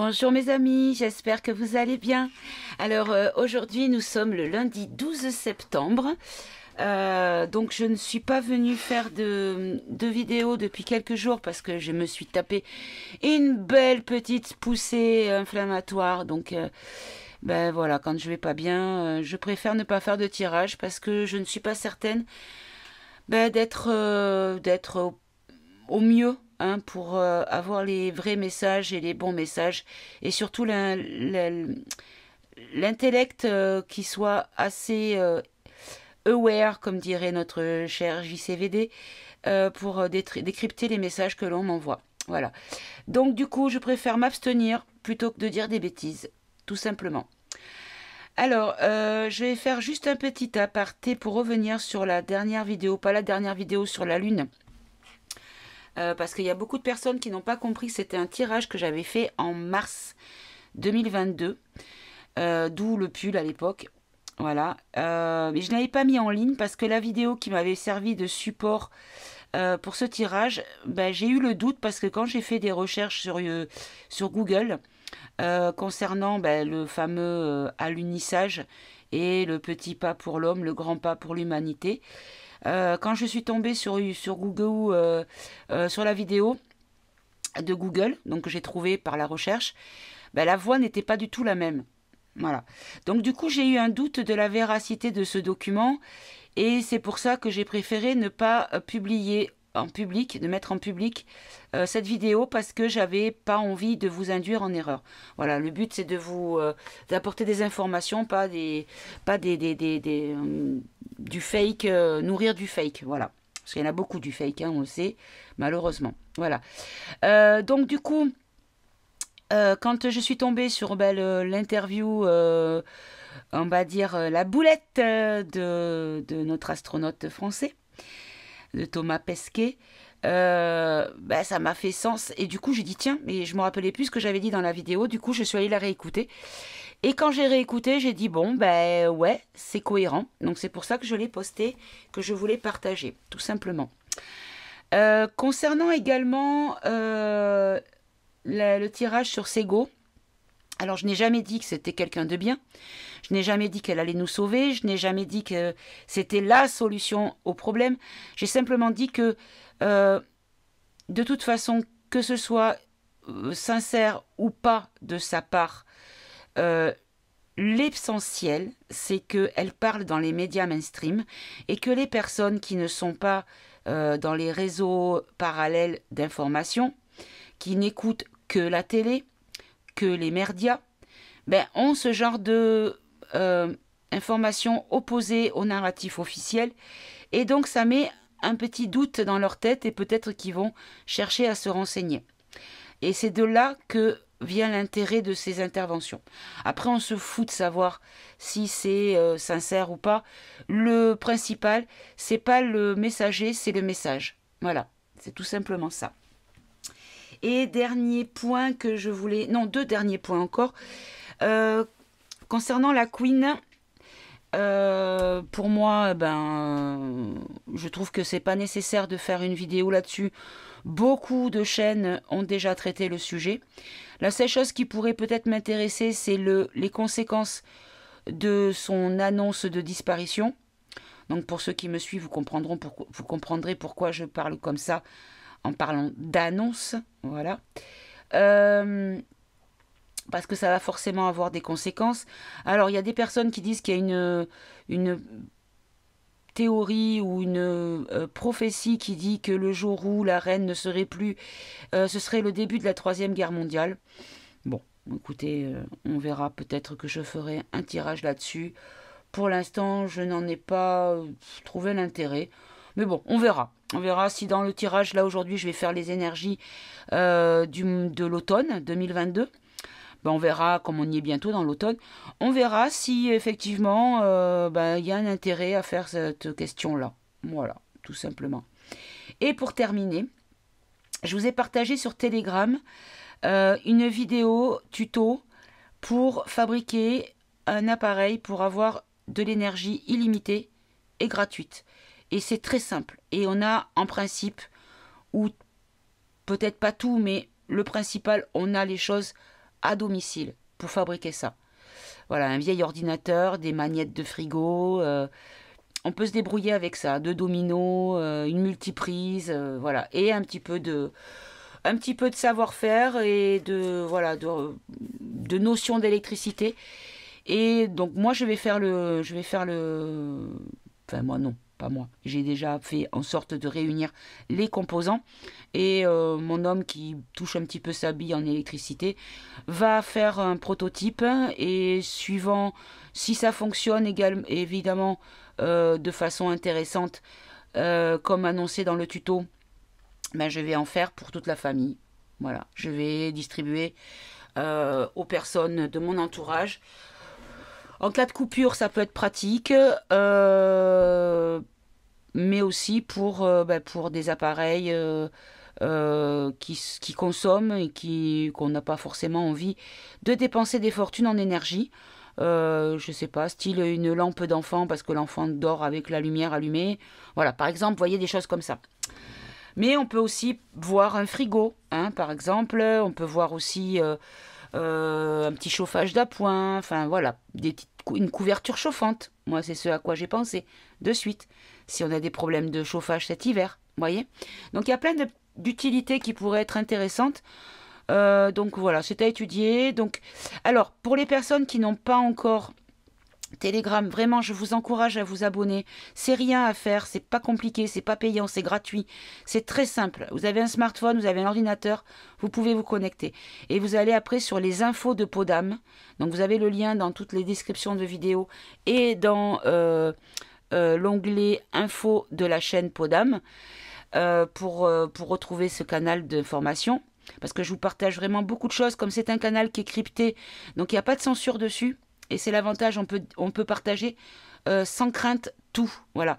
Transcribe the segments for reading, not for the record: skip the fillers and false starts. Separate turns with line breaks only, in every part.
Bonjour mes amis, j'espère que vous allez bien. Alors aujourd'hui nous sommes le lundi 12 septembre. Donc je ne suis pas venue faire de vidéo depuis quelques jours parce que je me suis tapé une belle petite poussée inflammatoire. Donc ben voilà, quand je vais pas bien, je préfère ne pas faire de tirage parce que je ne suis pas certaine d'être au mieux, hein, pour avoir les vrais messages et les bons messages, et surtout l'intellect qui soit assez aware, comme dirait notre cher JCVD, pour décrypter les messages que l'on m'envoie. Voilà. Donc du coup, je préfère m'abstenir plutôt que de dire des bêtises, tout simplement. Alors, je vais faire juste un petit aparté pour revenir sur la dernière vidéo, pas la dernière vidéo sur la Lune. Parce qu'il y a beaucoup de personnes qui n'ont pas compris que c'était un tirage que j'avais fait en mars 2022, d'où le pull à l'époque. Voilà. Mais je ne l'avais pas mis en ligne parce que la vidéo qui m'avait servi de support pour ce tirage, ben, j'ai eu le doute parce que quand j'ai fait des recherches sur Google concernant le fameux alunissage et le petit pas pour l'homme, le grand pas pour l'humanité, quand je suis tombée sur Google, sur la vidéo de Google, donc que j'ai trouvée par la recherche, la voix n'était pas du tout la même. Voilà. Donc du coup, j'ai eu un doute de la véracité de ce document et c'est pour ça que j'ai préféré ne pas publier en public, de mettre en public cette vidéo parce que j'avais pas envie de vous induire en erreur. Voilà, le but c'est de vous d'apporter des informations, pas du fake, nourrir du fake, voilà. Parce qu'il y en a beaucoup du fake, hein, on le sait, malheureusement. Voilà. Donc du coup, quand je suis tombée sur l'interview, on va dire la boulette de notre astronaute français, de Thomas Pesquet, ça m'a fait sens. Et du coup, j'ai dit, tiens, mais je me rappelais plus ce que j'avais dit dans la vidéo. Du coup, je suis allée la réécouter. Et quand j'ai réécouté, j'ai dit, bon, ouais, c'est cohérent. Donc, c'est pour ça que je l'ai posté, que je voulais partager, tout simplement. Concernant également le tirage sur Sego, alors je n'ai jamais dit que c'était quelqu'un de bien, je n'ai jamais dit qu'elle allait nous sauver, je n'ai jamais dit que c'était la solution au problème, j'ai simplement dit que de toute façon, que ce soit sincère ou pas de sa part, l'essentiel c'est qu'elle parle dans les médias mainstream et que les personnes qui ne sont pas dans les réseaux parallèles d'information, qui n'écoutent que la télé, que les médias, ont ce genre de informations opposées au narratif officiel. Et donc ça met un petit doute dans leur tête et peut-être qu'ils vont chercher à se renseigner. Et c'est de là que vient l'intérêt de ces interventions. Après, on se fout de savoir si c'est sincère ou pas. Le principal, c'est pas le messager, c'est le message. Voilà, c'est tout simplement ça. Et dernier point que je voulais... Non, deux derniers points encore. Concernant la Queen, pour moi, je trouve que c'est pas nécessaire de faire une vidéo là-dessus. Beaucoup de chaînes ont déjà traité le sujet. La seule chose qui pourrait peut-être m'intéresser, c'est les conséquences de son annonce de disparition. Donc pour ceux qui me suivent, vous comprendrez pourquoi je parle comme ça en parlant d'annonce, voilà. Parce que ça va forcément avoir des conséquences. Alors, il y a des personnes qui disent qu'il y a une théorie ou une prophétie qui dit que le jour où la reine ne serait plus, ce serait le début de la Troisième Guerre mondiale. Bon, écoutez, on verra, peut-être que je ferai un tirage là-dessus. Pour l'instant, je n'en ai pas trouvé l'intérêt. Mais bon, on verra. On verra si dans le tirage, là, aujourd'hui, je vais faire les énergies de l'automne 2022. On verra, comme on y est bientôt dans l'automne, on verra si effectivement il y a un intérêt à faire cette question-là. Voilà, tout simplement. Et pour terminer, je vous ai partagé sur Telegram une vidéo tuto pour fabriquer un appareil pour avoir de l'énergie illimitée et gratuite. Et c'est très simple. Et on a en principe, ou peut-être pas tout, mais le principal, on a les choses à domicile pour fabriquer ça. Voilà, un vieil ordinateur, des magnettes de frigo, on peut se débrouiller avec ça, 2 dominos, une multiprise, voilà, et un petit peu de savoir-faire et de voilà de notion d'électricité. Et donc moi enfin moi non, pas moi. J'ai déjà fait en sorte de réunir les composants et mon homme qui touche un petit peu sa bille en électricité va faire un prototype et suivant si ça fonctionne évidemment de façon intéressante comme annoncé dans le tuto, ben, je vais en faire pour toute la famille. Voilà, je vais distribuer aux personnes de mon entourage. En cas de coupure, ça peut être pratique, mais aussi pour des appareils qui consomment et qu'on n'a pas forcément envie de dépenser des fortunes en énergie. Je sais pas, style une lampe d'enfant parce que l'enfant dort avec la lumière allumée. Voilà, par exemple, vous voyez des choses comme ça. Mais on peut aussi voir un frigo, hein, par exemple. On peut voir aussi un petit chauffage d'appoint. Enfin, voilà, une couverture chauffante. Moi, c'est ce à quoi j'ai pensé de suite. Si on a des problèmes de chauffage cet hiver, vous voyez. Donc, il y a plein d'utilités qui pourraient être intéressantes. Donc, voilà, c'est à étudier. Donc, alors, pour les personnes qui n'ont pas encore Telegram, vraiment, je vous encourage à vous abonner. C'est rien à faire, c'est pas compliqué, c'est pas payant, c'est gratuit. C'est très simple. Vous avez un smartphone, vous avez un ordinateur, vous pouvez vous connecter. Et vous allez après sur les infos de Podam. Donc vous avez le lien dans toutes les descriptions de vidéos et dans l'onglet info de la chaîne Podam pour retrouver ce canal d'information. Parce que je vous partage vraiment beaucoup de choses, comme c'est un canal qui est crypté, donc il n'y a pas de censure dessus. Et c'est l'avantage, on peut partager sans crainte tout. Voilà.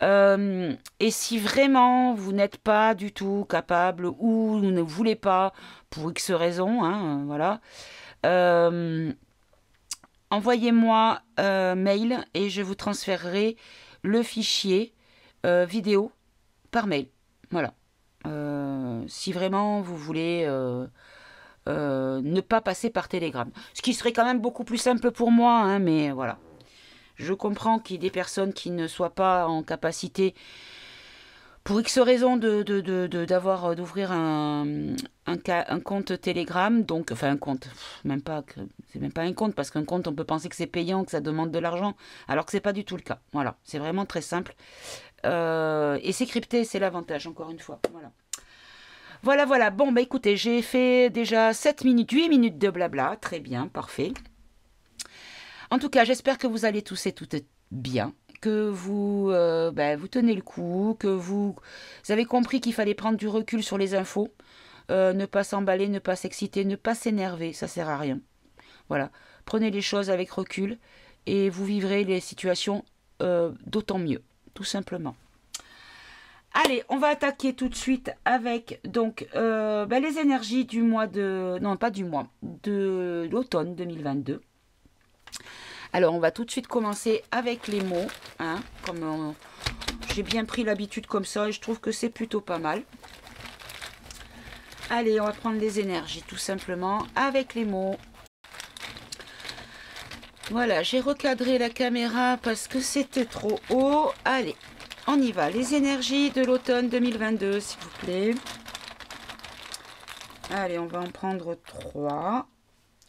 Et si vraiment vous n'êtes pas du tout capable ou vous ne voulez pas, pour X raisons, hein, voilà, envoyez-moi mail et je vous transférerai le fichier vidéo par mail. Voilà. Si vraiment vous voulez ne pas passer par Telegram. Ce qui serait quand même beaucoup plus simple pour moi, hein, mais voilà. Je comprends qu'il y ait des personnes qui ne soient pas en capacité, pour X raison, d'ouvrir un compte Telegram. Donc, enfin, un compte, c'est même pas un compte, parce qu'un compte, on peut penser que c'est payant, que ça demande de l'argent, alors que c'est pas du tout le cas. Voilà, c'est vraiment très simple. Et c'est crypté, c'est l'avantage, encore une fois. Voilà. Voilà. Bon, bah écoutez, j'ai fait déjà 7 minutes, 8 minutes de blabla. Très bien, parfait. En tout cas, j'espère que vous allez tous et toutes bien, que vous tenez le coup, que vous avez compris qu'il fallait prendre du recul sur les infos, ne pas s'emballer, ne pas s'exciter, ne pas s'énerver, ça sert à rien. Voilà, prenez les choses avec recul et vous vivrez les situations d'autant mieux, tout simplement. Allez, on va attaquer tout de suite avec donc les énergies du mois de... Non, pas du mois, de l'automne 2022. Alors, on va tout de suite commencer avec les mots. Hein, comme j'ai bien pris l'habitude comme ça et je trouve que c'est plutôt pas mal. Allez, on va prendre les énergies tout simplement avec les mots. Voilà, j'ai recadré la caméra parce que c'était trop haut. Allez. On y va, les énergies de l'automne 2022, s'il vous plaît. Allez, on va en prendre 3.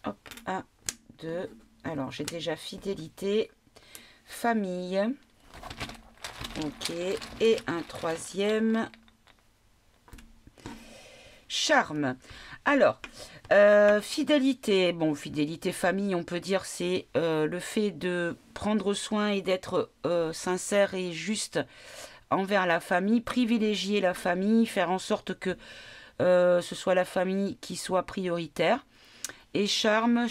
Hop, 1, 2. Alors, j'ai déjà fidélité, famille. Ok, et un troisième. Charme. Alors, fidélité. Bon, fidélité, famille, on peut dire, c'est le fait de prendre soin et d'être sincère et juste envers la famille, privilégier la famille, faire en sorte que ce soit la famille qui soit prioritaire. Et charme,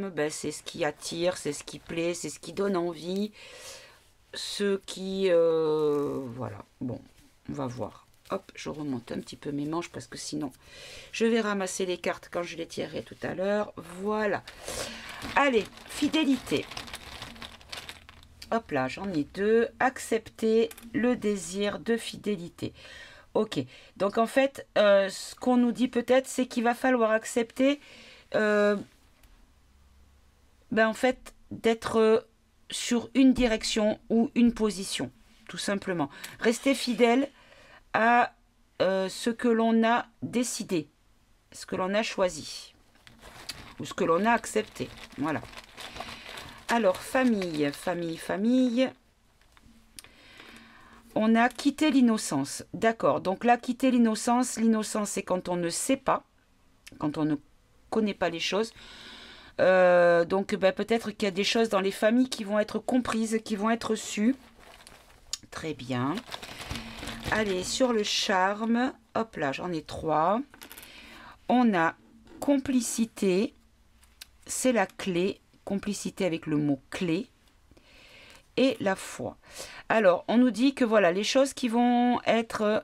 ben, c'est ce qui attire, c'est ce qui plaît, c'est ce qui donne envie, ce qui... voilà, bon, on va voir. Hop, je remonte un petit peu mes manches parce que sinon, je vais ramasser les cartes quand je les tirerai tout à l'heure. Voilà. Allez, fidélité. Hop là, j'en ai 2. Accepter le désir de fidélité. Ok, donc en fait, ce qu'on nous dit peut-être, c'est qu'il va falloir accepter en fait, d'être sur une direction ou une position, tout simplement. Rester fidèle à ce que l'on a décidé, ce que l'on a choisi, ou ce que l'on a accepté. Voilà. Alors, famille. On a quitté l'innocence. D'accord. Donc là, quitter l'innocence. L'innocence, c'est quand on ne sait pas, quand on ne connaît pas les choses. Donc peut-être qu'il y a des choses dans les familles qui vont être comprises, qui vont être sues. Très bien. Allez, sur le charme. Hop là, j'en ai 3. On a complicité. C'est la clé. Complicité avec le mot clé. Et la foi. Alors, on nous dit que voilà, les choses qui vont être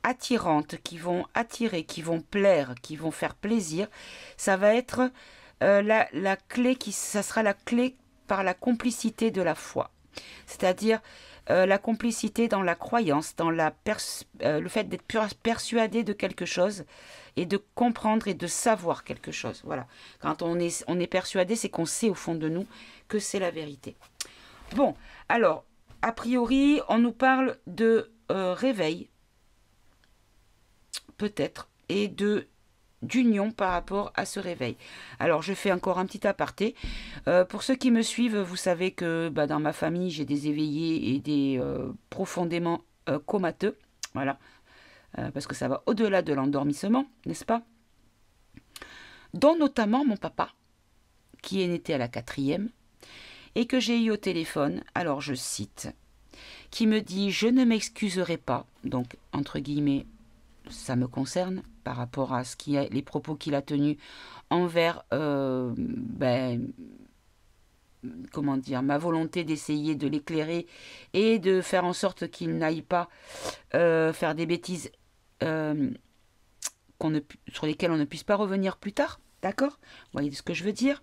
attirantes, qui vont attirer, qui vont plaire, qui vont faire plaisir, ça va être la clé, ça sera la clé par la complicité de la foi. C'est-à-dire la complicité dans la croyance, dans le fait d'être persuadé de quelque chose et de comprendre et de savoir quelque chose. Voilà. Quand on est persuadé, c'est qu'on sait au fond de nous que c'est la vérité. Bon, alors, a priori, on nous parle de réveil, peut-être, et d'union par rapport à ce réveil. Alors, je fais encore un petit aparté. Pour ceux qui me suivent, vous savez que dans ma famille, j'ai des éveillés et des profondément comateux. Voilà. Parce que ça va au-delà de l'endormissement, n'est-ce pas? Dont notamment mon papa, qui est né à la 4e, et que j'ai eu au téléphone, alors je cite, qui me dit « Je ne m'excuserai pas », donc entre guillemets, ça me concerne, par rapport à les propos qu'il a tenus envers, comment dire, ma volonté d'essayer de l'éclairer et de faire en sorte qu'il n'aille pas faire des bêtises sur lesquelles on ne puisse pas revenir plus tard, d'accord? Vous voyez ce que je veux dire?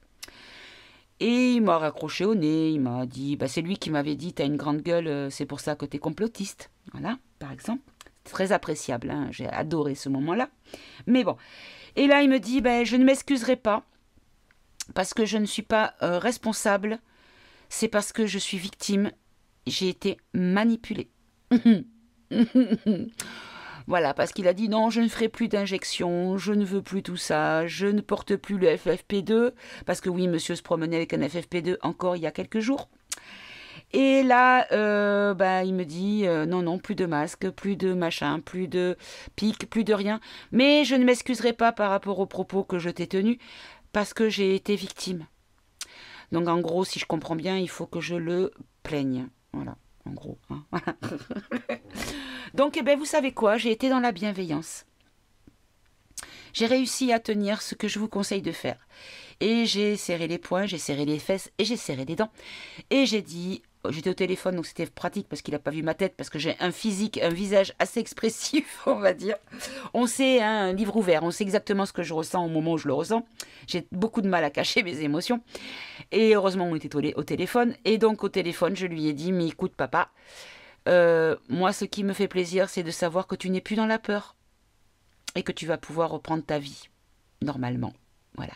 Et il m'a raccroché au nez, il m'a dit, c'est lui qui m'avait dit, t'as une grande gueule, c'est pour ça que t'es complotiste. Voilà, par exemple. C'est très appréciable, hein, j'ai adoré ce moment-là. Mais bon. Et là, il me dit, je ne m'excuserai pas, parce que je ne suis pas responsable, c'est parce que je suis victime, j'ai été manipulée. Voilà, parce qu'il a dit non, je ne ferai plus d'injection, je ne veux plus tout ça, je ne porte plus le FFP2, parce que oui, monsieur se promenait avec un FFP2 encore il y a quelques jours. Et là, il me dit non, plus de masque, plus de machin, plus de pic, plus de rien. Mais je ne m'excuserai pas par rapport aux propos que je t'ai tenus, parce que j'ai été victime. Donc en gros, si je comprends bien, il faut que je le plaigne. Voilà, en gros. Hein. Donc, vous savez quoi? J'ai été dans la bienveillance. J'ai réussi à tenir ce que je vous conseille de faire. Et j'ai serré les poings, j'ai serré les fesses et j'ai serré les dents. Et j'ai dit, j'étais au téléphone, donc c'était pratique parce qu'il n'a pas vu ma tête, parce que j'ai un visage assez expressif, on va dire. On sait, un livre ouvert, on sait exactement ce que je ressens au moment où je le ressens. J'ai beaucoup de mal à cacher mes émotions. Et heureusement, on était au téléphone. Et donc, au téléphone, je lui ai dit, mais écoute, papa, moi, ce qui me fait plaisir, c'est de savoir que tu n'es plus dans la peur et que tu vas pouvoir reprendre ta vie normalement. Voilà.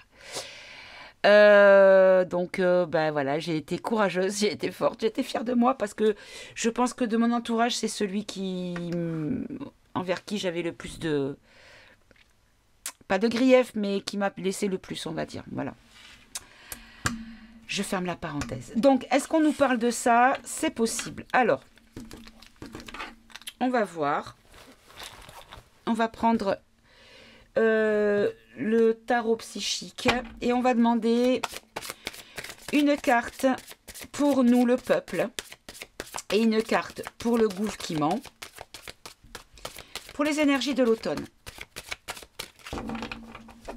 Voilà, j'ai été courageuse, j'ai été forte, j'ai été fière de moi parce que je pense que de mon entourage, c'est celui envers qui j'avais le plus de, pas de grief, mais qui m'a laissé le plus, on va dire. Voilà. Je ferme la parenthèse. Donc, est-ce qu'on nous parle de ça? C'est possible. Alors, on va voir. On va prendre le tarot psychique et on va demander une carte pour nous, le peuple, et une carte pour le gouffre qui ment, pour les énergies de l'automne.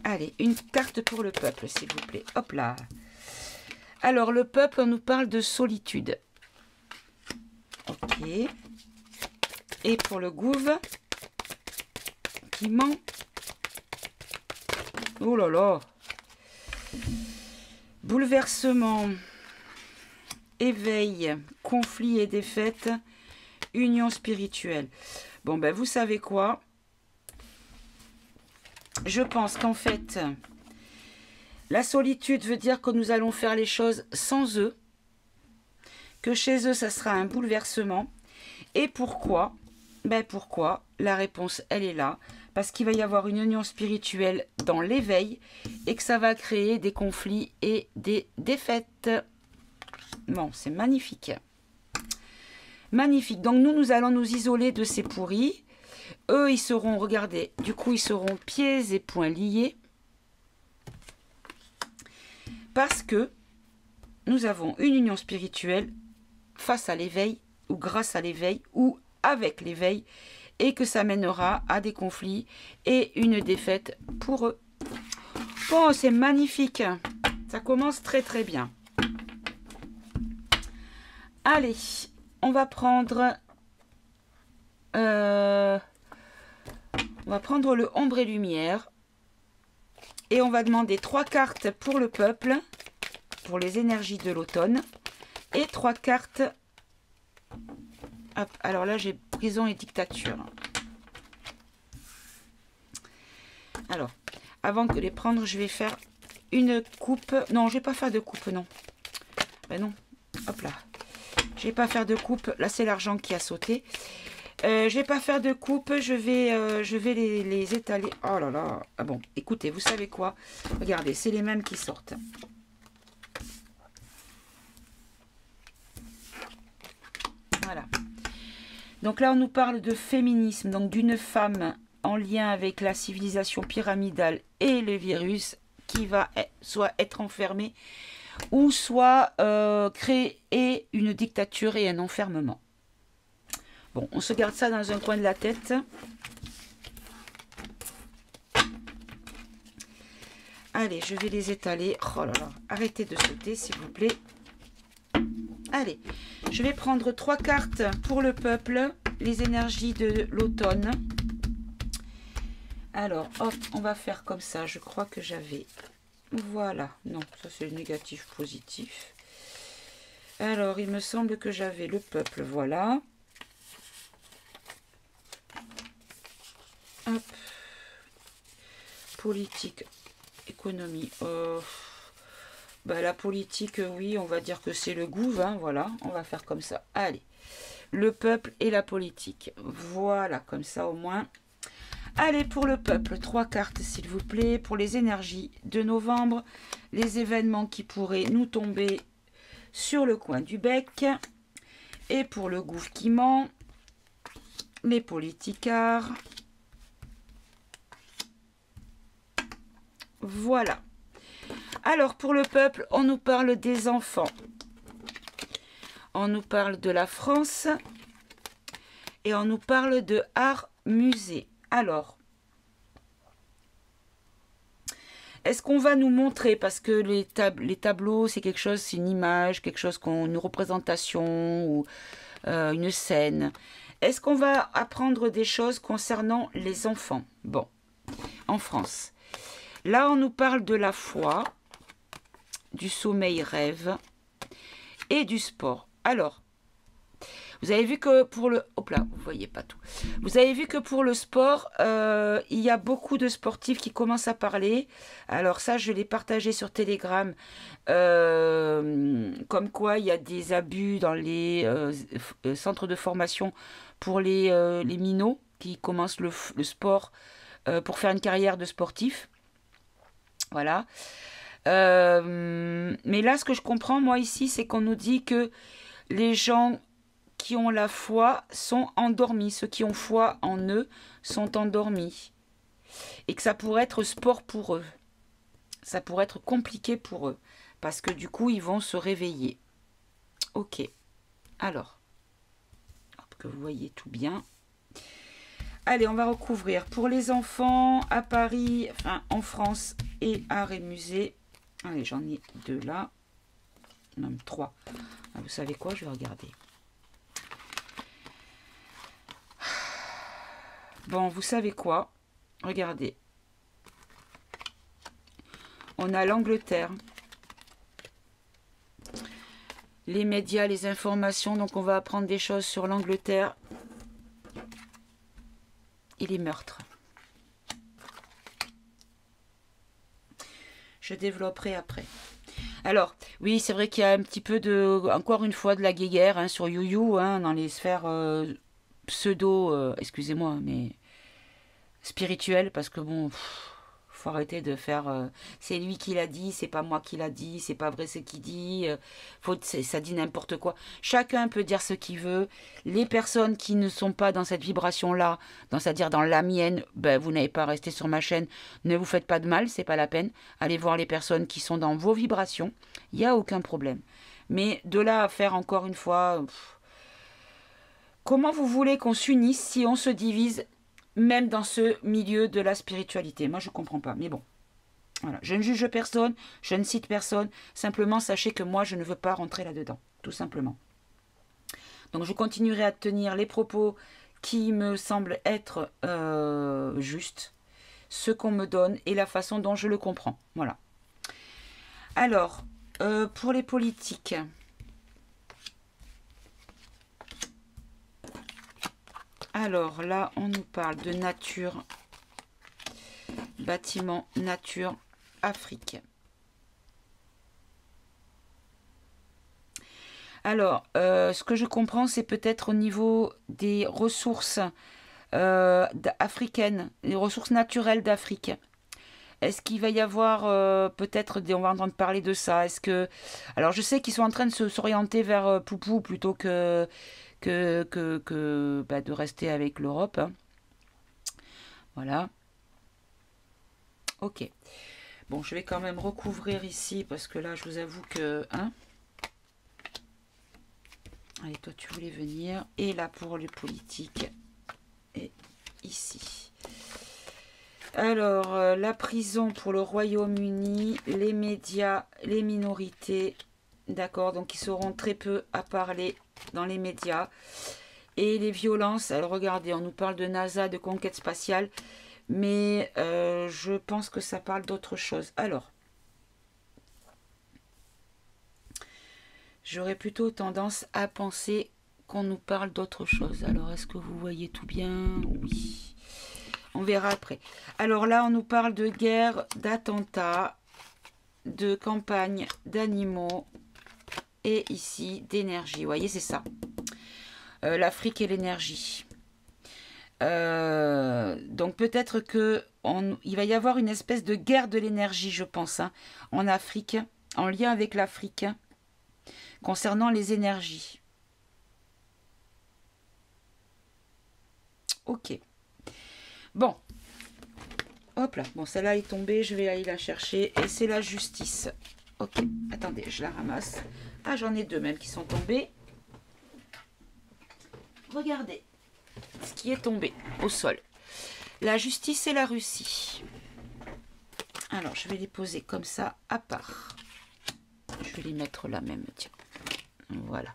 Allez, une carte pour le peuple, s'il vous plaît. Hop là. Alors, le peuple, on nous parle de solitude. Ok. Et pour le gouffre qui ment. Oh là là. Bouleversement, éveil, conflit et défaite, union spirituelle. Bon, vous savez quoi? je pense qu'en fait, la solitude veut dire que nous allons faire les choses sans eux, que chez eux, ça sera un bouleversement. Et pourquoi? Ben pourquoi? La réponse, elle est là. Parce qu'il va y avoir une union spirituelle dans l'éveil et que ça va créer des conflits et des défaites. Bon, c'est magnifique. Magnifique. Donc nous allons nous isoler de ces pourris. Eux, ils seront, regardez, du coup, ils seront pieds et poings liés. Parce que nous avons une union spirituelle face à l'éveil, ou grâce à l'éveil, ou avec l'éveil, et que ça mènera à des conflits et une défaite pour eux. Bon, c'est magnifique. Ça commence très très bien. Allez, on va prendre... on va prendre le ombre et lumière. Et on va demander 3 cartes pour le peuple, pour les énergies de l'automne. Et 3 cartes... Hop, alors là, j'ai prison et dictature. Alors, avant de les prendre, je vais faire une coupe. Non, je vais pas faire de coupe, non. Ben non, hop là. Je vais pas faire de coupe. Là, c'est l'argent qui a sauté. Je vais pas faire de coupe. Je vais les étaler. Oh là là. Ah bon, écoutez, vous savez quoi? Regardez, c'est les mêmes qui sortent. Voilà. Donc là, on nous parle de féminisme, donc d'une femme en lien avec la civilisation pyramidale et le virus qui va soit être enfermée ou soit créer une dictature et un enfermement. Bon, on se garde ça dans un coin de la tête. Allez, je vais les étaler. Oh là là, arrêtez de sauter, s'il vous plaît. Allez, je vais prendre 3 cartes pour le peuple, les énergies de l'automne. Alors, hop, on va faire comme ça. Je crois que j'avais... Voilà, non, ça c'est le négatif positif. Alors, il me semble que j'avais le peuple, voilà. Hop. Politique, économie. Bah, la politique, oui, on va dire que c'est le gouv, hein, voilà, on va faire comme ça. Allez, le peuple et la politique. Voilà, comme ça au moins. Allez, pour le peuple, 3 cartes, s'il vous plaît, pour les énergies de novembre, les événements qui pourraient nous tomber sur le coin du bec, et pour le gouv qui ment, les politicards. Voilà. Alors, pour le peuple, on nous parle des enfants. On nous parle de la France. Et on nous parle de art musée. Alors, est-ce qu'on va nous montrer, parce que les tableaux, c'est quelque chose, c'est une image, quelque chose, une représentation ou une scène. Est-ce qu'on va apprendre des choses concernant les enfants? Bon, en France. Là, on nous parle de la foi, du sommeil rêve et du sport. Alors, vous avez vu que pour le... Hop là, vous voyez pas tout. Vous avez vu que pour le sport, il y a beaucoup de sportifs qui commencent à parler. Alors ça, je l'ai partagé sur Telegram. Comme quoi, il y a des abus dans les centres de formation pour les minots qui commencent le sport pour faire une carrière de sportif. Voilà. Mais là, ce que je comprends, moi, ici, c'est qu'on nous dit que les gens qui ont la foi sont endormis. Ceux qui ont foi en eux sont endormis. Et que ça pourrait être sport pour eux. Ça pourrait être compliqué pour eux. Parce que du coup, ils vont se réveiller. Ok. Alors, que vous voyez tout bien. Allez, on va recouvrir. Pour les enfants, à Paris, enfin en France et art et musée. Allez, j'en ai 2 là. Même 3. Ah, vous savez quoi? Je vais regarder. Bon, vous savez quoi? Regardez. On a l'Angleterre. Les médias, les informations. Donc, on va apprendre des choses sur l'Angleterre. Et les meurtres. Je développerai après. Alors, oui, c'est vrai qu'il y a un petit peu de, encore une fois, de la guéguerre hein, sur YouYou, hein, dans les sphères pseudo, excusez-moi, mais spirituelles, parce que bon, faut arrêter de faire. C'est lui qui l'a dit, c'est pas moi qui l'a dit, c'est pas vrai ce qu'il dit, ça dit n'importe quoi. Chacun peut dire ce qu'il veut. Les personnes qui ne sont pas dans cette vibration-là, c'est-à-dire dans la mienne, ben, vous n'avez pas à rester sur ma chaîne. Ne vous faites pas de mal, c'est pas la peine. Allez voir les personnes qui sont dans vos vibrations. Il n'y a aucun problème. Mais de là à faire encore une fois. Comment vous voulez qu'on s'unisse si on se divise même dans ce milieu de la spiritualité? Moi, je ne comprends pas. Mais bon, voilà. Je ne juge personne, je ne cite personne. Simplement, sachez que moi, je ne veux pas rentrer là-dedans. Tout simplement. Donc, je continuerai à tenir les propos qui me semblent être justes, ce qu'on me donne et la façon dont je le comprends. Voilà. Alors, pour les politiques... Alors là, on nous parle de nature, bâtiment, nature, Afrique. Alors, ce que je comprends, c'est peut-être au niveau des ressources africaines, les ressources naturelles d'Afrique. Est-ce qu'il va y avoir peut-être, on va entendre parler de ça. Est-ce que, alors je sais qu'ils sont en train de s'orienter vers Poupou plutôt que de rester avec l'Europe. Hein. Voilà. Ok. Bon, je vais quand même recouvrir ici parce que là, je vous avoue que... Hein. Allez, toi, tu voulais venir. Et là, pour les politiques. Et ici. Alors, la prison pour le Royaume-Uni, les médias, les minorités. D'accord, donc ils seront très peu à parler dans les médias. Et les violences, alors regardez, on nous parle de NASA, de conquête spatiale, mais je pense que ça parle d'autre chose. Alors, j'aurais plutôt tendance à penser qu'on nous parle d'autre chose. Alors, est-ce que vous voyez tout bien? Oui. On verra après. Alors là, on nous parle de guerre, d'attentats, de campagne d'animaux et ici d'énergie. Vous voyez, c'est ça. L'Afrique et l'énergie. Donc peut-être il va y avoir une espèce de guerre de l'énergie, je pense, hein, en Afrique, en lien avec l'Afrique, concernant les énergies. Ok. Bon. Hop là. Bon, celle-là est tombée, je vais aller la chercher. Et c'est la justice. Ok. Attendez, je la ramasse. Ah, j'en ai deux même qui sont tombés. Regardez ce qui est tombé au sol. La justice et la Russie. Alors, je vais les poser comme ça, à part. Je vais les mettre là même, tiens. Voilà.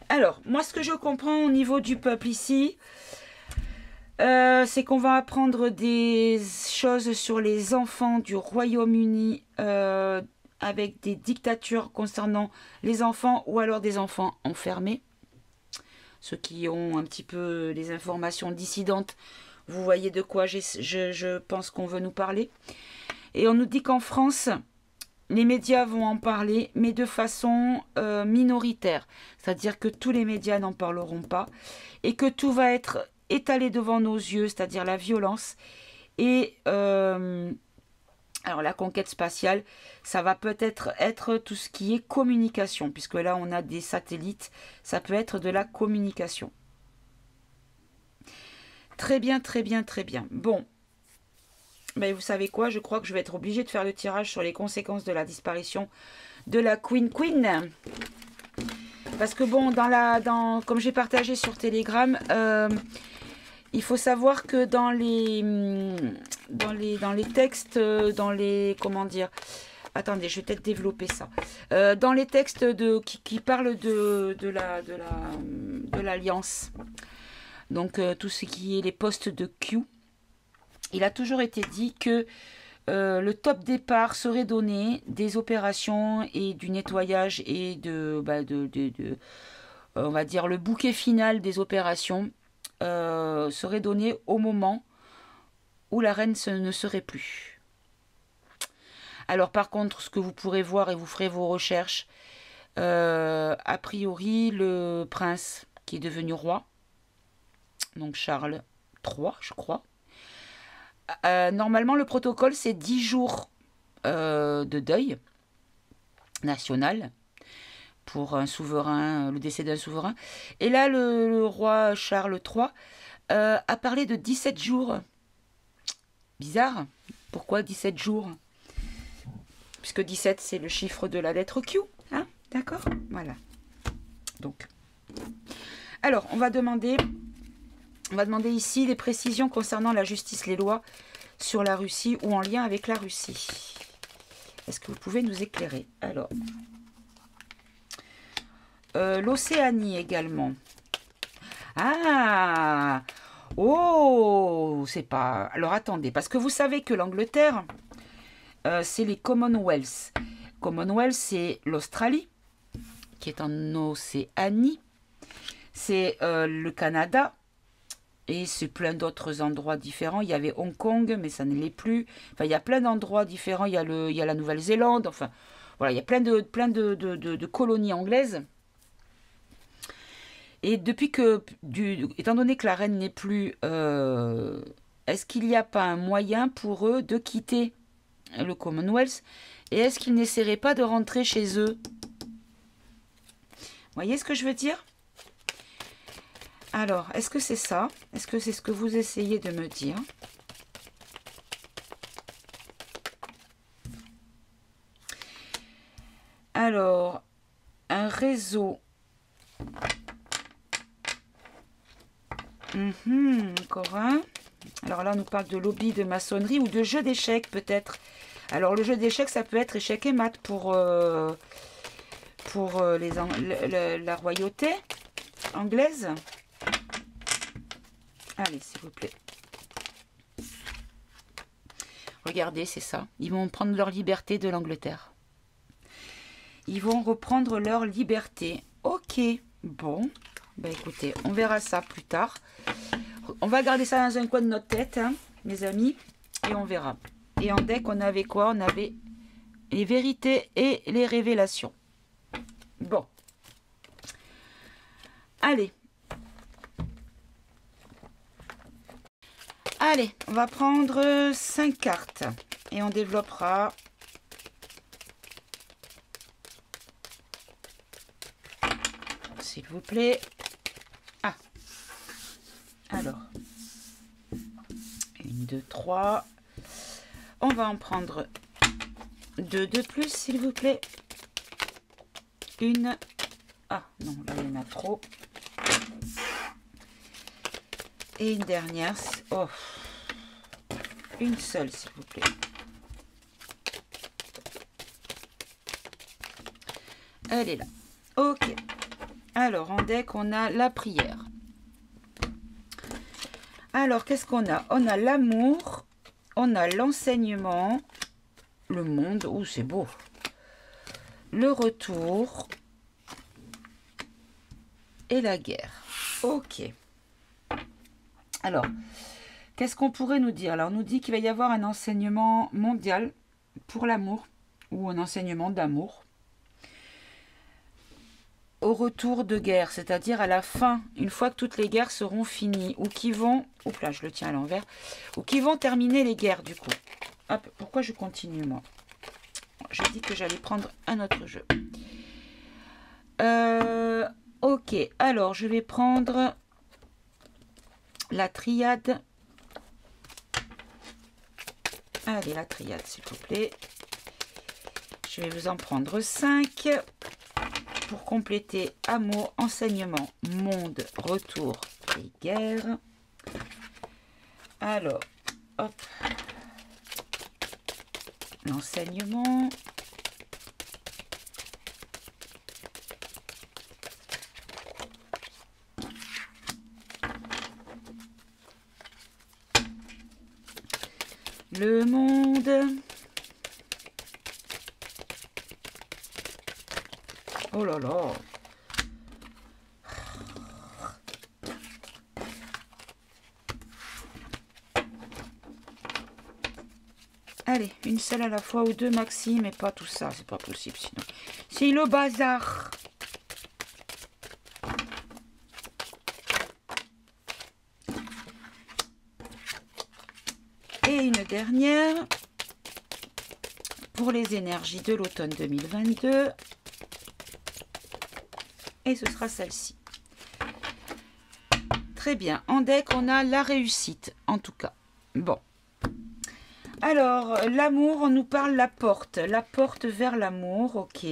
Alors, moi, ce que je comprends au niveau du peuple ici, c'est qu'on va apprendre des choses sur les enfants du Royaume-Uni avec des dictatures concernant les enfants ou alors des enfants enfermés. Ceux qui ont un petit peu les informations dissidentes, vous voyez de quoi je pense qu'on veut nous parler. Et on nous dit qu'en France, les médias vont en parler, mais de façon minoritaire. C'est-à-dire que tous les médias n'en parleront pas et que tout va être étalé devant nos yeux, c'est-à-dire la violence. Et alors la conquête spatiale, ça va peut-être être tout ce qui est communication, puisque là on a des satellites, ça peut être de la communication. Très bien, très bien, très bien. Bon, ben, vous savez quoi, je crois que je vais être obligée de faire le tirage sur les conséquences de la disparition de la Queen. Parce que bon, comme j'ai partagé sur Telegram, il faut savoir que dans les textes, comment dire, attendez, je vais peut-être développer ça. Dans les textes qui parlent de l'Alliance, donc tout ce qui est les postes de Q, il a toujours été dit que le top départ serait donné des opérations et du nettoyage et on va dire le bouquet final des opérations serait donné au moment où la reine ne serait plus. Alors par contre, ce que vous pourrez voir et vous ferez vos recherches, a priori, le prince qui est devenu roi, donc Charles III, je crois. Normalement, le protocole, c'est 10 jours de deuil national pour un souverain, le décès d'un souverain. Et là, le roi Charles III a parlé de 17 jours. Bizarre. Pourquoi 17 jours? Puisque 17, c'est le chiffre de la lettre Q. Hein? D'accord? Voilà. Donc. Alors, on va demander ici des précisions concernant la justice, les lois sur la Russie ou en lien avec la Russie. Est-ce que vous pouvez nous éclairer? Alors, l'Océanie également. Ah! Oh! C'est pas... Alors, attendez, parce que vous savez que l'Angleterre, c'est les Commonwealth. Commonwealth, c'est l'Australie, qui est en Océanie. C'est le Canada. Et c'est plein d'autres endroits différents. Il y avait Hong Kong, mais ça ne l'est plus. Enfin, il y a plein d'endroits différents. Il y a la Nouvelle-Zélande. Enfin, voilà, il y a plein de colonies anglaises. Et depuis que, étant donné que la reine n'est plus, est-ce qu'il n'y a pas un moyen pour eux de quitter le Commonwealth? Et est-ce qu'ils n'essaieraient pas de rentrer chez eux? Vous voyez ce que je veux dire? Alors, est-ce que c'est ça? Est-ce que c'est ce que vous essayez de me dire? Alors, un réseau. Encore un. Alors là, on nous parle de lobby, de maçonnerie ou de jeu d'échecs peut-être. Alors, le jeu d'échecs, ça peut être échec et mat pour la royauté anglaise. Allez, s'il vous plaît. Regardez, c'est ça. Ils vont prendre leur liberté de l'Angleterre. Ils vont reprendre leur liberté. Ok, bon. Ben écoutez, on verra ça plus tard. On va garder ça dans un coin de notre tête, hein, mes amis. Et on verra. Et en deck, on avait quoi? On avait les vérités et les révélations. Bon. Allez. Allez, on va prendre 5 cartes et on développera. S'il vous plaît. Ah. Alors. 1, 2, 3. On va en prendre 2 de plus, s'il vous plaît. Une. Ah, non, là, il y en a trop. Et une dernière. Oh. Une seule, s'il vous plaît. Elle est là. Ok. Alors, en deck, on a la prière. Alors, qu'est-ce qu'on a? On a l'amour, on a l'enseignement, le monde. Oh, c'est beau. Le retour et la guerre. Ok. Alors, qu'est-ce qu'on pourrait nous dire? Alors, on nous dit qu'il va y avoir un enseignement mondial pour l'amour ou un enseignement d'amour au retour de guerre, c'est-à-dire à la fin, une fois que toutes les guerres seront finies, ou qui vont, oups là, je le tiens à l'envers, ou qui vont terminer les guerres du coup. Hop, pourquoi je continue moi? J'ai dit que j'allais prendre un autre jeu. Ok, alors je vais prendre la triade. Allez, la triade, s'il vous plaît. Je vais vous en prendre 5 pour compléter amour, enseignement, monde, retour et guerre. Alors, hop. L'enseignement. Le monde. Oh là là. Allez, une seule à la fois ou deux maxi, mais pas tout ça, c'est pas possible sinon. C'est le bazar. Et une dernière pour les énergies de l'automne 2022. Et ce sera celle-ci. Très bien. En deck, on a la réussite, en tout cas. Bon. Alors, l'amour, on nous parle la porte vers l'amour, ok.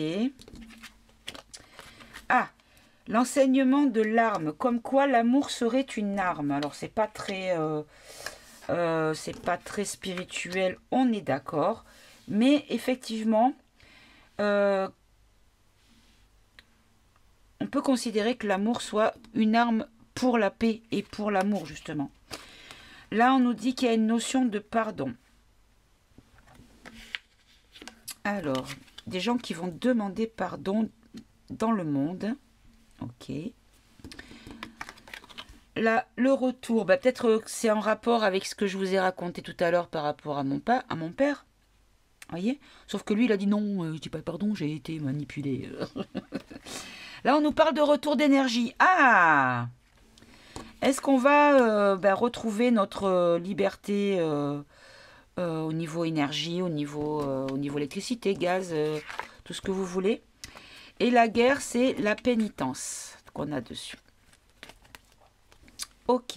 Ah, l'enseignement de l'arme, comme quoi l'amour serait une arme. Alors, c'est pas très spirituel, on est d'accord. Mais effectivement, on peut considérer que l'amour soit une arme pour la paix et pour l'amour, justement. Là, on nous dit qu'il y a une notion de pardon. Alors, des gens qui vont demander pardon dans le monde. Ok. Là, le retour, bah, peut-être que c'est en rapport avec ce que je vous ai raconté tout à l'heure par rapport à mon père. Voyez? Sauf que lui, il a dit non, je dis pas pardon, j'ai été manipulé. Là, on nous parle de retour d'énergie. Ah! Est-ce qu'on va retrouver notre liberté au niveau énergie, au niveau électricité, gaz, tout ce que vous voulez. Et la guerre, c'est la pénitence qu'on a dessus. Ok.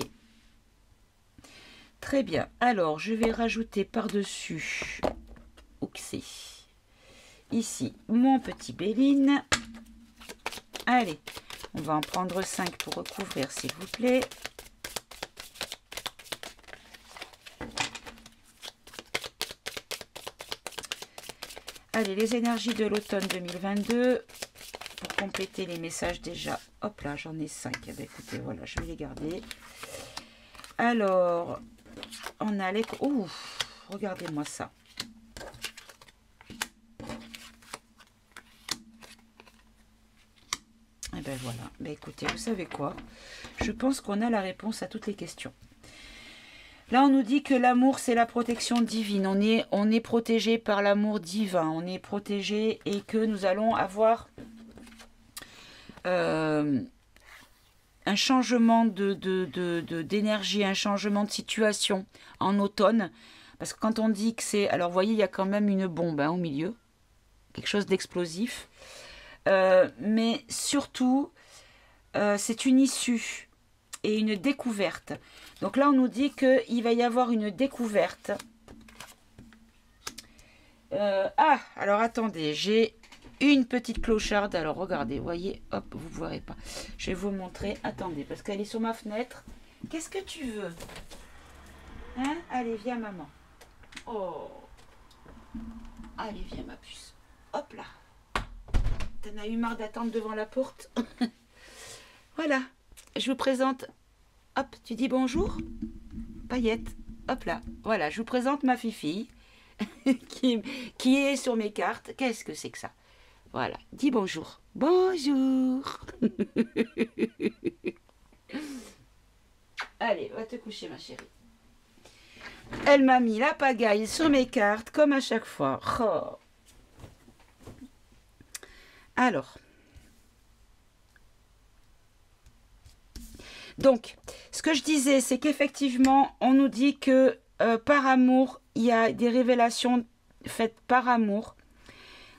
Très bien. Alors, je vais rajouter par-dessus, ici, mon petit Béline. Allez, on va en prendre 5 pour recouvrir, s'il vous plaît. Allez, les énergies de l'automne 2022, pour compléter les messages déjà. Hop là, j'en ai 5. Eh bien, écoutez, voilà, je vais les garder. Alors, on a les... Ouh, regardez-moi ça. Eh bien, voilà. Ben, écoutez, vous savez quoi? Je pense qu'on a la réponse à toutes les questions. Là, on nous dit que l'amour, c'est la protection divine. On est protégé par l'amour divin. On est protégé et que nous allons avoir un changement d'énergie, un changement de situation en automne. Parce que quand on dit que c'est... Alors, vous voyez, il y a quand même une bombe au milieu. Quelque chose d'explosif. Mais surtout, c'est une issue et une découverte. Donc là, on nous dit qu'il va y avoir une découverte. Alors attendez, j'ai une petite clocharde. Alors regardez, vous voyez, hop, vous ne verrez pas. Je vais vous montrer. Attendez, parce qu'elle est sur ma fenêtre. Qu'est-ce que tu veux? Hein? Allez, viens, maman. Oh. Allez, viens, ma puce. Hop là. T'en as eu marre d'attendre devant la porte? Voilà. Je vous présente... Hop, tu dis bonjour? Paillette. Hop là. Voilà, je vous présente ma fifille qui est sur mes cartes. Qu'est-ce que c'est que ça? Voilà, dis bonjour. Bonjour. Allez, va te coucher, ma chérie. Elle m'a mis la pagaille sur mes cartes, comme à chaque fois. Oh. Alors... Donc, ce que je disais, c'est qu'effectivement, on nous dit que par amour, il y a des révélations faites par amour,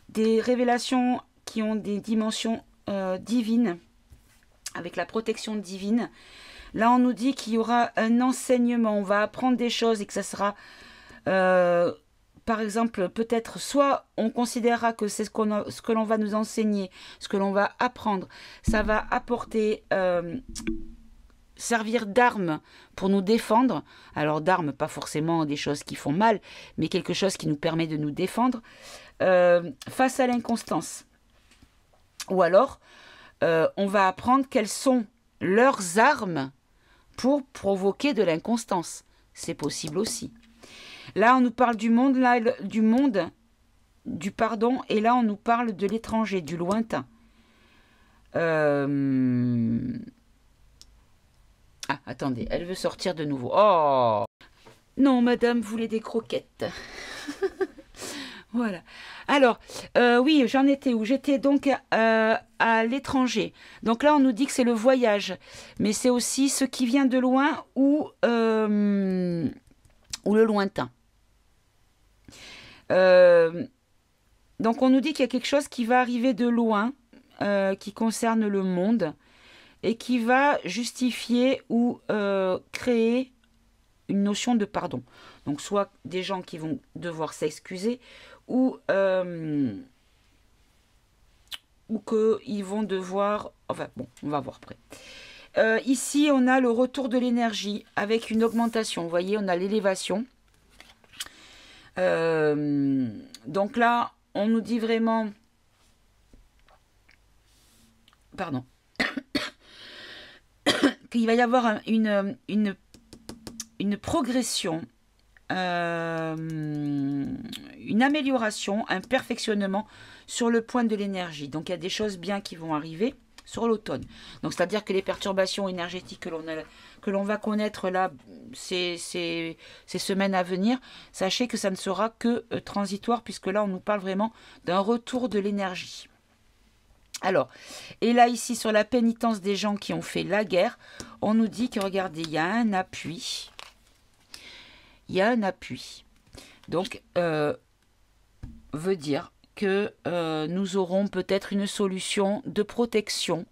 des révélations qui ont des dimensions divines, avec la protection divine. Là, on nous dit qu'il y aura un enseignement, on va apprendre des choses et que ça sera, par exemple, peut-être, soit on considérera que c'est ce que l'on va nous enseigner, ce que l'on va apprendre, ça va apporter... servir d'arme pour nous défendre. Alors d'arme, pas forcément des choses qui font mal, mais quelque chose qui nous permet de nous défendre face à l'inconstance. Ou alors, on va apprendre quelles sont leurs armes pour provoquer de l'inconstance. C'est possible aussi. Là, on nous parle du monde, là, du pardon, et là, on nous parle de l'étranger, du lointain. Ah, attendez, elle veut sortir de nouveau. Oh! Non, madame voulait des croquettes. Voilà. Alors, oui, j'en étais où? J'étais donc à l'étranger. Donc là, on nous dit que c'est le voyage. Mais c'est aussi ce qui vient de loin ou le lointain. Donc on nous dit qu'il y a quelque chose qui va arriver de loin, qui concerne le monde, et qui va justifier ou créer une notion de pardon. Donc soit des gens qui vont devoir s'excuser, ou qu'ils vont devoir... Enfin bon, on va voir après. Ici, on a le retour de l'énergie avec une augmentation. Vous voyez, on a l'élévation. Donc là, on nous dit vraiment... Pardon. Qu'il va y avoir une progression, une amélioration, un perfectionnement sur le point de l'énergie. Donc il y a des choses bien qui vont arriver sur l'automne. Donc c'est-à-dire que les perturbations énergétiques que l'on va connaître là, ces semaines à venir, sachez que ça ne sera que transitoire, puisque là on nous parle vraiment d'un retour de l'énergie. Alors, et là ici sur la pénitence des gens qui ont fait la guerre, on nous dit que regardez, il y a un appui. Il y a un appui. Donc, veut dire que nous aurons peut-être une solution de protection,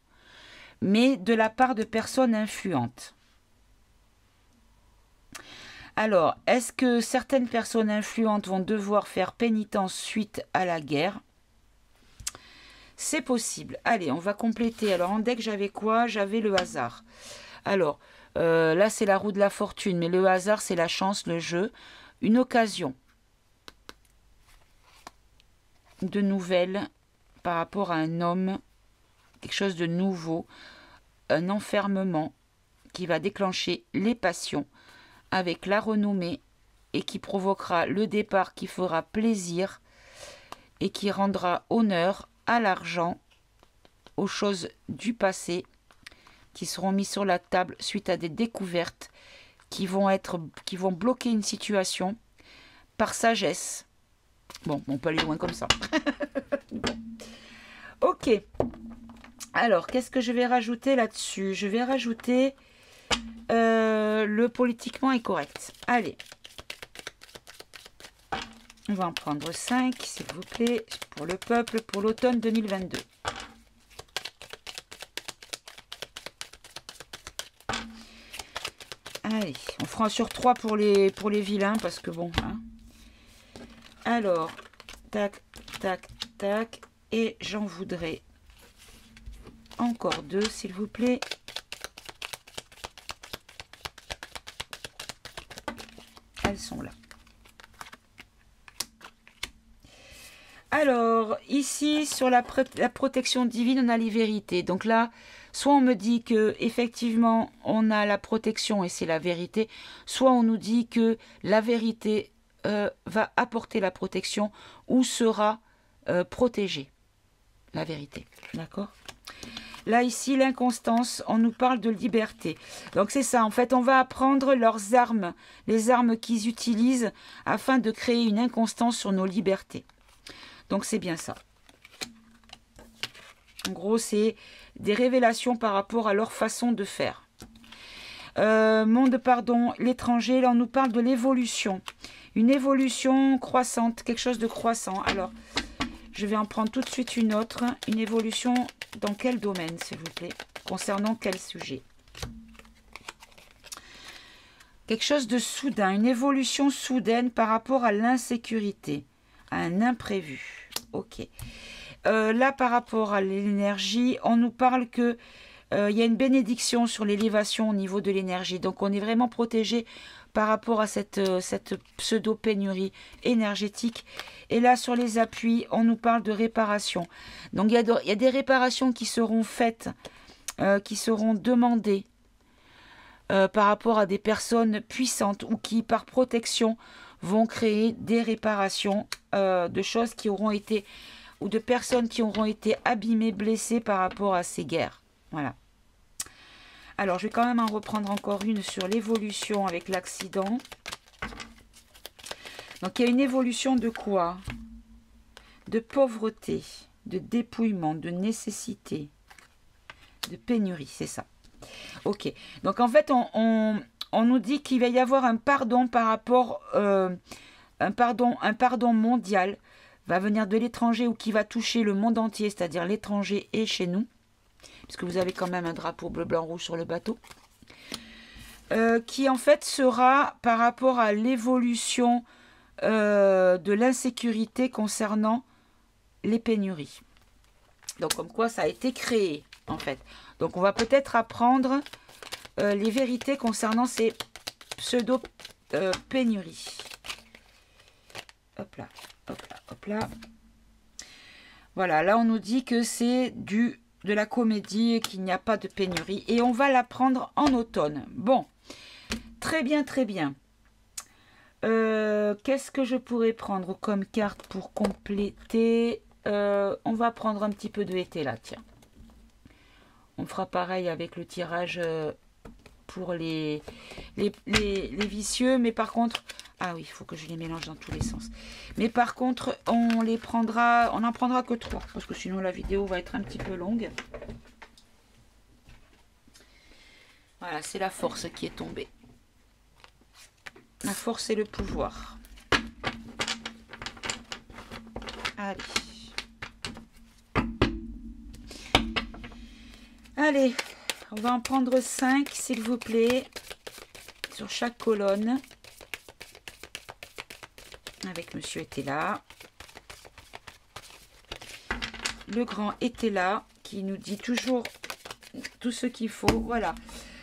mais de la part de personnes influentes. Alors, est-ce que certaines personnes influentes vont devoir faire pénitence suite à la guerre? C'est possible. Allez, on va compléter. Alors, en deck, j'avais quoi? J'avais le hasard. Alors, là, c'est la roue de la fortune, mais le hasard, c'est la chance, le jeu. Une occasion de nouvelles par rapport à un homme, quelque chose de nouveau, un enfermement qui va déclencher les passions avec la renommée et qui provoquera le départ qui fera plaisir et qui rendra honneur à l'argent, aux choses du passé qui seront mises sur la table suite à des découvertes qui vont bloquer une situation par sagesse. Bon, on peut aller loin comme ça. Bon. Ok. Alors, qu'est-ce que je vais rajouter là-dessus? Je vais rajouter le politiquement incorrect. Allez. On va en prendre 5, s'il vous plaît, pour le peuple, pour l'automne 2022. Allez, on fera sur 3 pour les vilains, parce que bon... Hein. Alors, tac, tac, tac, et j'en voudrais encore 2, s'il vous plaît. Elles sont là. Alors, ici, sur la protection divine, on a les vérités. Donc là, soit on me dit que effectivement on a la protection et c'est la vérité, soit on nous dit que la vérité va apporter la protection ou sera protégée. La vérité, d'accord? Là, ici, l'inconstance, on nous parle de liberté. Donc, c'est ça. En fait, on va apprendre leurs armes, les armes qu'ils utilisent afin de créer une inconstance sur nos libertés. Donc, c'est bien ça. En gros, c'est des révélations par rapport à leur façon de faire. Monde, pardon, l'étranger, là, on nous parle de l'évolution. Une évolution croissante, quelque chose de croissant. Alors, je vais en prendre tout de suite une autre. Une évolution dans quel domaine, s'il vous plaît? Concernant quel sujet? Quelque chose de soudain, une évolution soudaine par rapport à l'insécurité, à un imprévu. Ok. Là, par rapport à l'énergie, on nous parle que il y a une bénédiction sur l'élévation au niveau de l'énergie. Donc, on est vraiment protégé par rapport à cette pseudo-pénurie énergétique. Et là, sur les appuis, on nous parle de réparation. Donc, il y a des réparations qui seront faites, qui seront demandées par rapport à des personnes puissantes ou qui, par protection, vont créer des réparations de choses qui auront été, ou de personnes qui auront été abîmées, blessées par rapport à ces guerres. Voilà. Alors, je vais quand même en reprendre encore une sur l'évolution avec l'accident. Donc, il y a une évolution de quoi? de pauvreté, de dépouillement, de nécessité, de pénurie, c'est ça. Ok, donc en fait, on nous dit qu'il va y avoir un pardon par rapport, un pardon mondial, va venir de l'étranger ou qui va toucher le monde entier, c'est-à-dire l'étranger et chez nous, puisque vous avez quand même un drapeau bleu, blanc, rouge sur le bateau, qui en fait sera par rapport à l'évolution de l'insécurité concernant les pénuries. Donc comme quoi ça a été créé en fait. Donc on va peut-être apprendre les vérités concernant ces pseudo-pénuries. Hop là, hop là, hop là. Voilà, là on nous dit que c'est de la comédie et qu'il n'y a pas de pénurie. Et on va l'apprendre en automne. Bon, très bien, très bien. Qu'est-ce que je pourrais prendre comme carte pour compléter? On va prendre un petit peu de été là, tiens. On fera pareil avec le tirage pour les vicieux, mais par contre... Ah oui, il faut que je les mélange dans tous les sens. Mais par contre, on n'en prendra que 3, parce que sinon la vidéo va être un petit peu longue. Voilà, c'est la force qui est tombée. La force et le pouvoir. Allez. Allez, on va en prendre 5, s'il vous plaît, sur chaque colonne. Avec monsieur était là. Le grand était là, qui nous dit toujours tout ce qu'il faut. Voilà.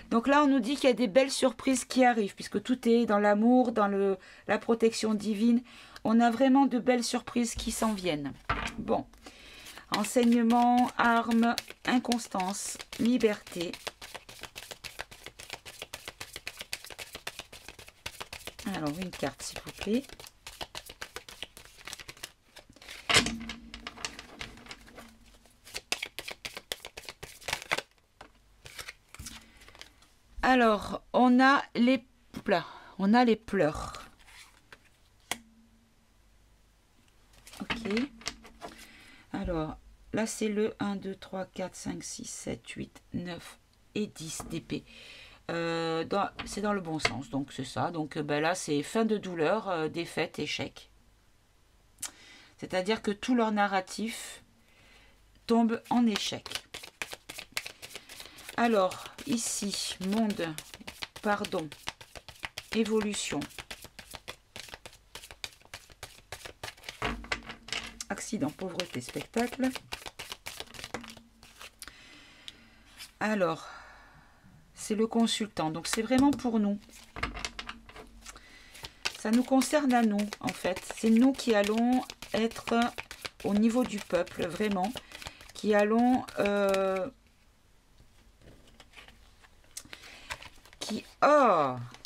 Donc là, on nous dit qu'il y a des belles surprises qui arrivent, puisque tout est dans l'amour, dans la protection divine. On a vraiment de belles surprises qui s'en viennent. Bon. Enseignement, armes, inconstance, liberté. Alors, une carte, s'il vous plaît. Alors, on a les pleurs. Ok. Alors, là, c'est le 1, 2, 3, 4, 5, 6, 7, 8, 9 et 10 d'épée. C'est dans le bon sens, donc c'est ça. Donc là, c'est fin de douleur, défaite, échec. C'est-à-dire que tout leur narratif tombe en échec. Alors, ici, monde, pardon, évolution, accident, pauvreté, spectacle. Alors, c'est le consultant, donc c'est vraiment pour nous. Ça nous concerne à nous, en fait. C'est nous qui allons être au niveau du peuple, vraiment, qui allons...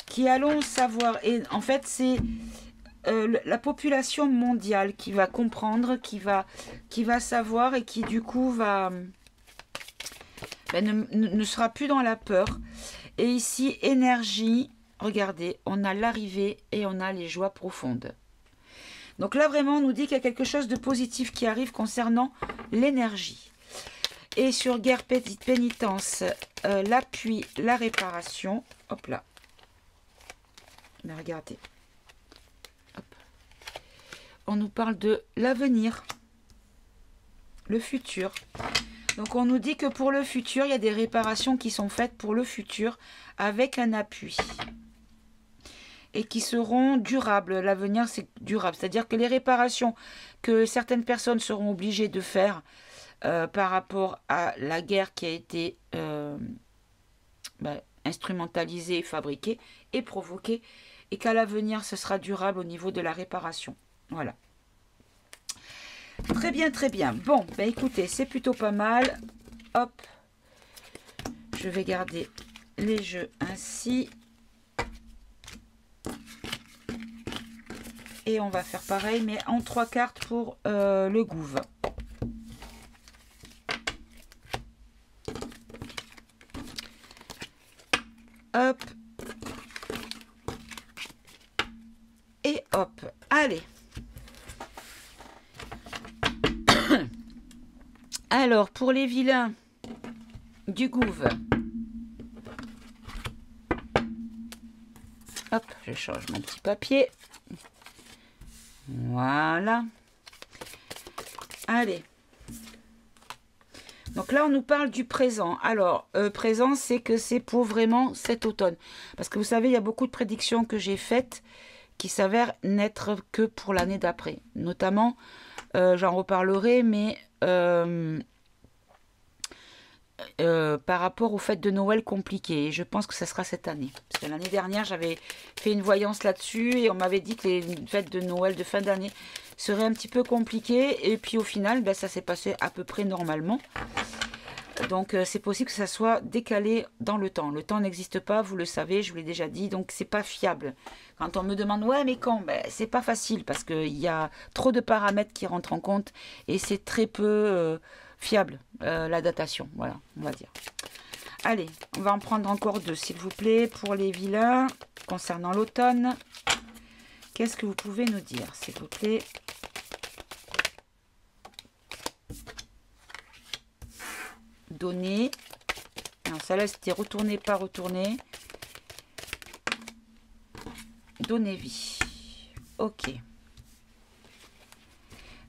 qui allons savoir, et en fait c'est la population mondiale qui va comprendre, qui va savoir et qui du coup va ne sera plus dans la peur. Et ici énergie, regardez, on a l'arrivée et on a les joies profondes. Donc là vraiment on nous dit qu'il y a quelque chose de positif qui arrive concernant l'énergie. Et sur guerre, pénitence, l'appui, la réparation. Hop là. Mais regardez. Hop. On nous parle de l'avenir. Le futur. Donc on nous dit que pour le futur, il y a des réparations qui sont faites pour le futur avec un appui. Et qui seront durables. L'avenir, c'est durable. C'est-à-dire que les réparations que certaines personnes seront obligées de faire par rapport à la guerre qui a été instrumentalisée, fabriquée et provoquée, et qu'à l'avenir ce sera durable au niveau de la réparation. Voilà. Très bien, très bien. Bon, ben écoutez, c'est plutôt pas mal. Hop, je vais garder les jeux ainsi. Et on va faire pareil, mais en 3 cartes pour le gouve. Hop. Et hop. Allez. Alors, pour les vilains du Gouv. Hop, je change mon petit papier. Voilà. Allez. Donc là, on nous parle du présent. Alors, présent, c'est que c'est pour vraiment cet automne. Parce que vous savez, il y a beaucoup de prédictions que j'ai faites qui s'avèrent n'être que pour l'année d'après. Notamment, j'en reparlerai, mais par rapport aux fêtes de Noël compliquées. Et je pense que ça sera cette année. Parce que l'année dernière, j'avais fait une voyance là-dessus et on m'avait dit que les fêtes de Noël de fin d'année seraient un petit peu compliquées. Et puis au final, ben, ça s'est passé à peu près normalement. Donc c'est possible que ça soit décalé dans le temps. Le temps n'existe pas, vous le savez, je vous l'ai déjà dit, donc c'est pas fiable. Quand on me demande ouais mais quand, ben, c'est pas facile parce qu'il y a trop de paramètres qui rentrent en compte et c'est très peu fiable la datation, voilà, on va dire. Allez, on va en prendre encore deux s'il vous plaît pour les vilains concernant l'automne. Qu'est-ce que vous pouvez nous dire s'il vous plaît? Donner. Non, ça là c'était retourner, pas retourner. Donner vie. Ok.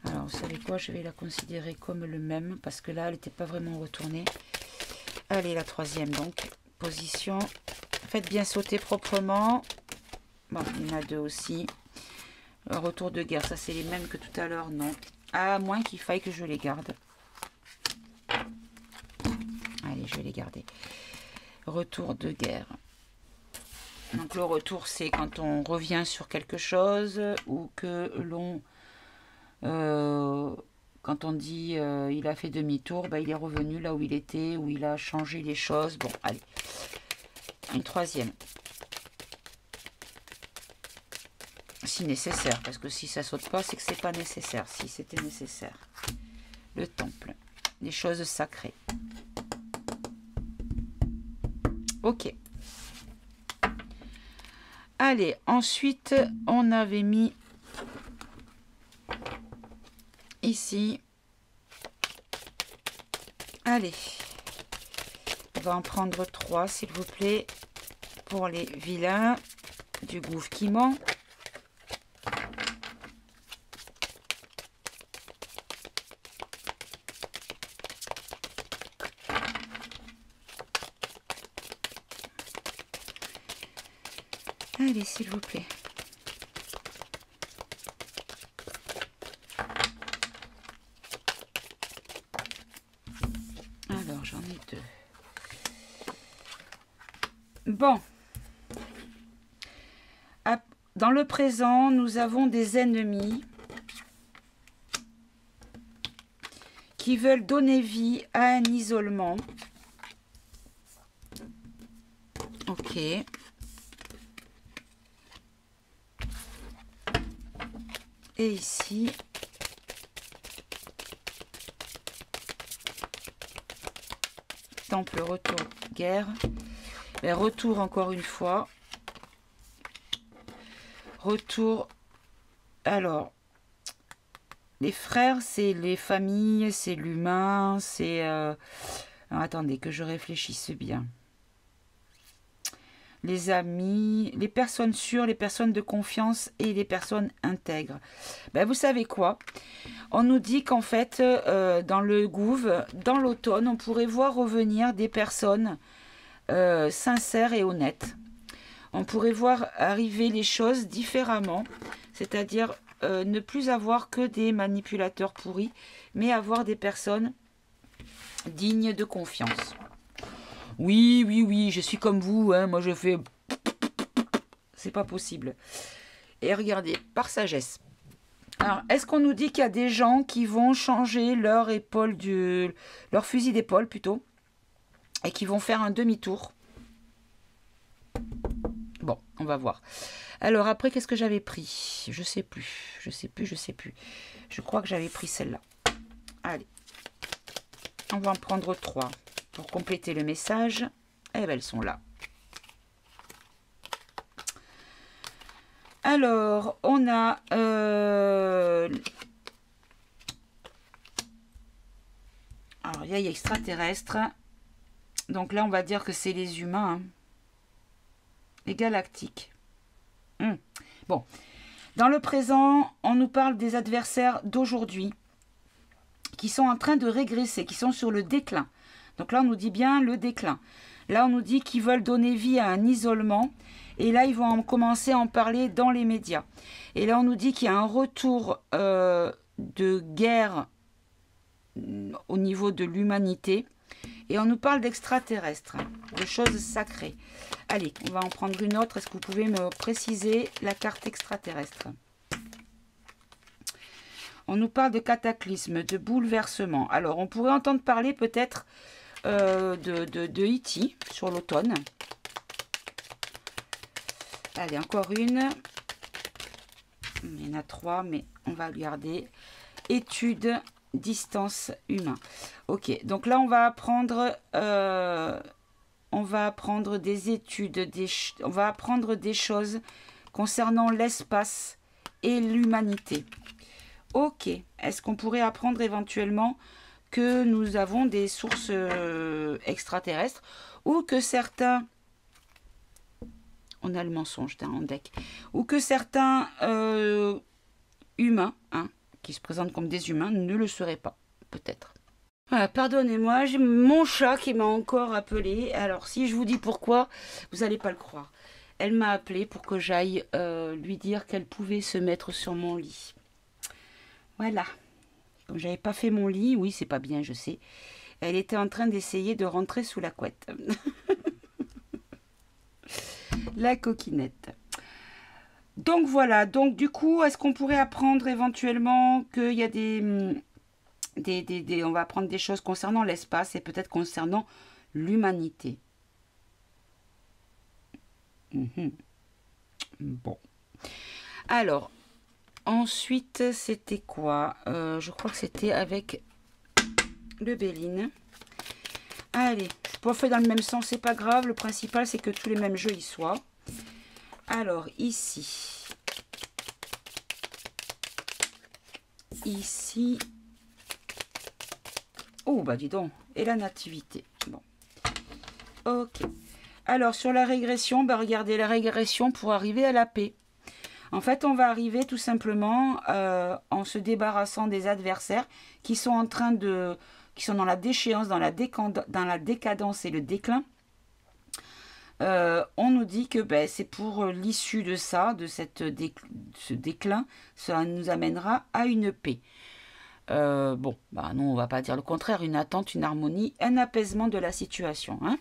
Alors, vous savez quoi? Je vais la considérer comme le même parce que là, elle n'était pas vraiment retournée. Allez, la troisième donc. Position. Faites bien sauter proprement. Bon, il y en a deux aussi. Retour de guerre. Ça, c'est les mêmes que tout à l'heure. Non. À moins qu'il faille que je les garde. Allez, je vais les garder. Retour de guerre. Donc le retour, c'est quand on revient sur quelque chose ou que l'on... quand on dit il a fait demi-tour, ben, il est revenu là où il était, où il a changé les choses. Bon, allez. Une troisième. Si nécessaire, parce que si ça saute pas, c'est que c'est pas nécessaire. Si c'était nécessaire. Le temple. Les choses sacrées. Ok. Allez, ensuite, on avait mis ici. Allez. On va en prendre 3, s'il vous plaît, pour les vilains du Gouv qui ment. Allez, s'il vous plaît. Alors, j'en ai deux. Bon. Dans le présent, nous avons des ennemis qui veulent donner vie à un isolement. Ok. Et ici, temple, retour, guerre. Mais retour encore une fois. Retour. Alors, les frères, c'est les familles, c'est l'humain, c'est... attendez, que je réfléchisse bien. Les amis, les personnes sûres, les personnes de confiance et les personnes intègres. Ben, vous savez quoi? On nous dit qu'en fait, dans le Gouv, dans l'automne, on pourrait voir revenir des personnes sincères et honnêtes. On pourrait voir arriver les choses différemment, c'est-à-dire ne plus avoir que des manipulateurs pourris, mais avoir des personnes dignes de confiance. Oui, oui, oui, je suis comme vous, hein, moi je fais... C'est pas possible. Et regardez, par sagesse. Alors, est-ce qu'on nous dit qu'il y a des gens qui vont changer leur épaule, leur fusil d'épaule plutôt, et qui vont faire un demi-tour? Bon, on va voir. Alors après, qu'est-ce que j'avais pris? Je sais plus, je sais plus, je sais plus. Je crois que j'avais pris celle-là. Allez, on va en prendre 3. Pour compléter le message, eh bien, elles sont là. Alors, on a Alors, il y a extraterrestres. Donc là, on va dire que c'est les humains. Hein. Les galactiques. Bon. Dans le présent, on nous parle des adversaires d'aujourd'hui qui sont en train de régresser, qui sont sur le déclin. Donc là, on nous dit bien le déclin. Là, on nous dit qu'ils veulent donner vie à un isolement. Et là, ils vont commencer à en parler dans les médias. Et là, on nous dit qu'il y a un retour de guerre au niveau de l'humanité. Et on nous parle d'extraterrestres, de choses sacrées. Allez, on va en prendre une autre. Est-ce que vous pouvez me préciser la carte extraterrestre? On nous parle de cataclysme, de bouleversement. Alors, on pourrait entendre parler peut-être de E.T. sur l'automne. Allez, encore une. Il y en a 3, mais on va regarder. Étude, distance, humain. Ok, donc là, on va apprendre des études, on va apprendre des choses concernant l'espace et l'humanité. Ok, est-ce qu'on pourrait apprendre éventuellement que nous avons des sources extraterrestres ou que certains... On a le mensonge en deck. Ou que certains humains, hein, qui se présentent comme des humains, ne le seraient pas, peut-être. Voilà, pardonnez-moi, j'ai mon chat qui m'a encore appelé. Alors, si je vous dis pourquoi, vous n'allez pas le croire. Elle m'a appelé pour que j'aille lui dire qu'elle pouvait se mettre sur mon lit. Voilà. Comme j'avais pas fait mon lit, oui, c'est pas bien, je sais. Elle était en train d'essayer de rentrer sous la couette. La coquinette. Donc voilà, donc du coup, est-ce qu'on pourrait apprendre éventuellement qu'il y a on va apprendre des choses concernant l'espace et peut-être concernant l'humanité. Bon. Alors, ensuite, c'était quoi? Je crois que c'était avec le Béline. Allez, je suis pas fait dans le même sens, c'est pas grave. Le principal, c'est que tous les mêmes jeux y soient. Alors, ici. Ici. Oh, bah dis donc. Et la nativité. Bon. Ok. Alors, sur la régression, bah regardez la régression pour arriver à la paix. En fait, on va arriver tout simplement en se débarrassant des adversaires qui sont en train de... qui sont dans la déchéance, dans la décadence et le déclin. On nous dit que ben, c'est pour l'issue de ça, de ce déclin, ça nous amènera à une paix. Bon, bah non, on va pas dire le contraire, une attente, une harmonie, un apaisement de la situation. Hein.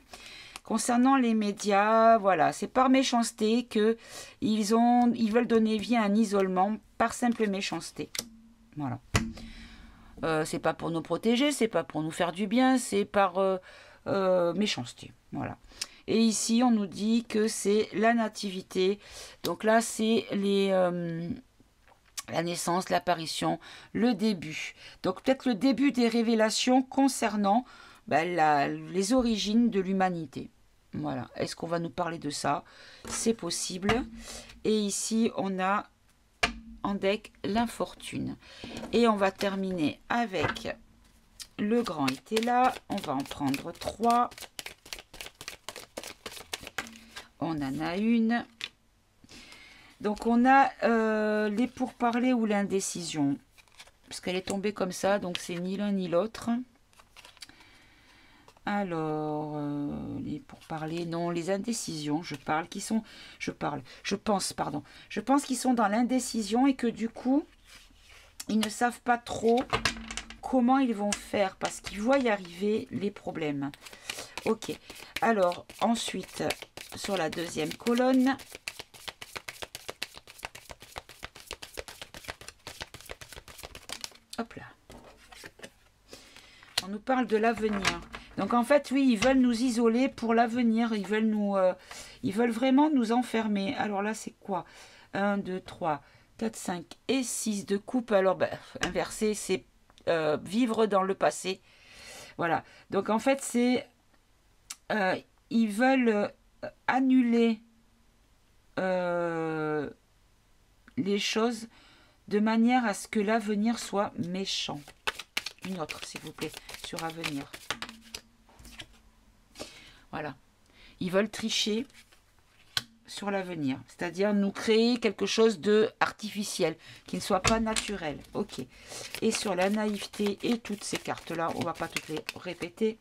Concernant les médias, voilà, c'est par méchanceté que ils veulent donner vie à un isolement par simple méchanceté. Voilà. C'est pas pour nous protéger, c'est pas pour nous faire du bien, c'est par méchanceté. Voilà. Et ici, on nous dit que c'est la nativité. Donc là, c'est la naissance, l'apparition, le début. Donc peut-être le début des révélations concernant les origines de l'humanité. Voilà. Est-ce qu'on va nous parler de ça? C'est possible. Et ici, on a en deck l'infortune. Et on va terminer avec le grand était là. On va en prendre 3. On en a une. Donc on a les pourparlers ou l'indécision. Parce qu'elle est tombée comme ça, donc c'est ni l'un ni l'autre. Alors, les pourparlers, non, les indécisions, je pense qu'ils sont dans l'indécision et que du coup, ils ne savent pas trop comment ils vont faire parce qu'ils voient y arriver les problèmes. Ok, alors ensuite, sur la deuxième colonne, hop là, on nous parle de l'avenir. Donc en fait, oui, ils veulent nous isoler pour l'avenir. Ils veulent vraiment nous enfermer. Alors là, c'est quoi? 1, 2, 3, 4, 5 et 6 de coupe. Alors, inversé, c'est vivre dans le passé. Voilà. Donc en fait, c'est... ils veulent annuler les choses de manière à ce que l'avenir soit méchant. une autre, s'il vous plaît, sur Avenir. Voilà. Ils veulent tricher sur l'avenir, c'est-à-dire nous créer quelque chose de artificiel, qui ne soit pas naturel. Ok. Et sur la naïveté et toutes ces cartes-là, on va pas toutes les répéter.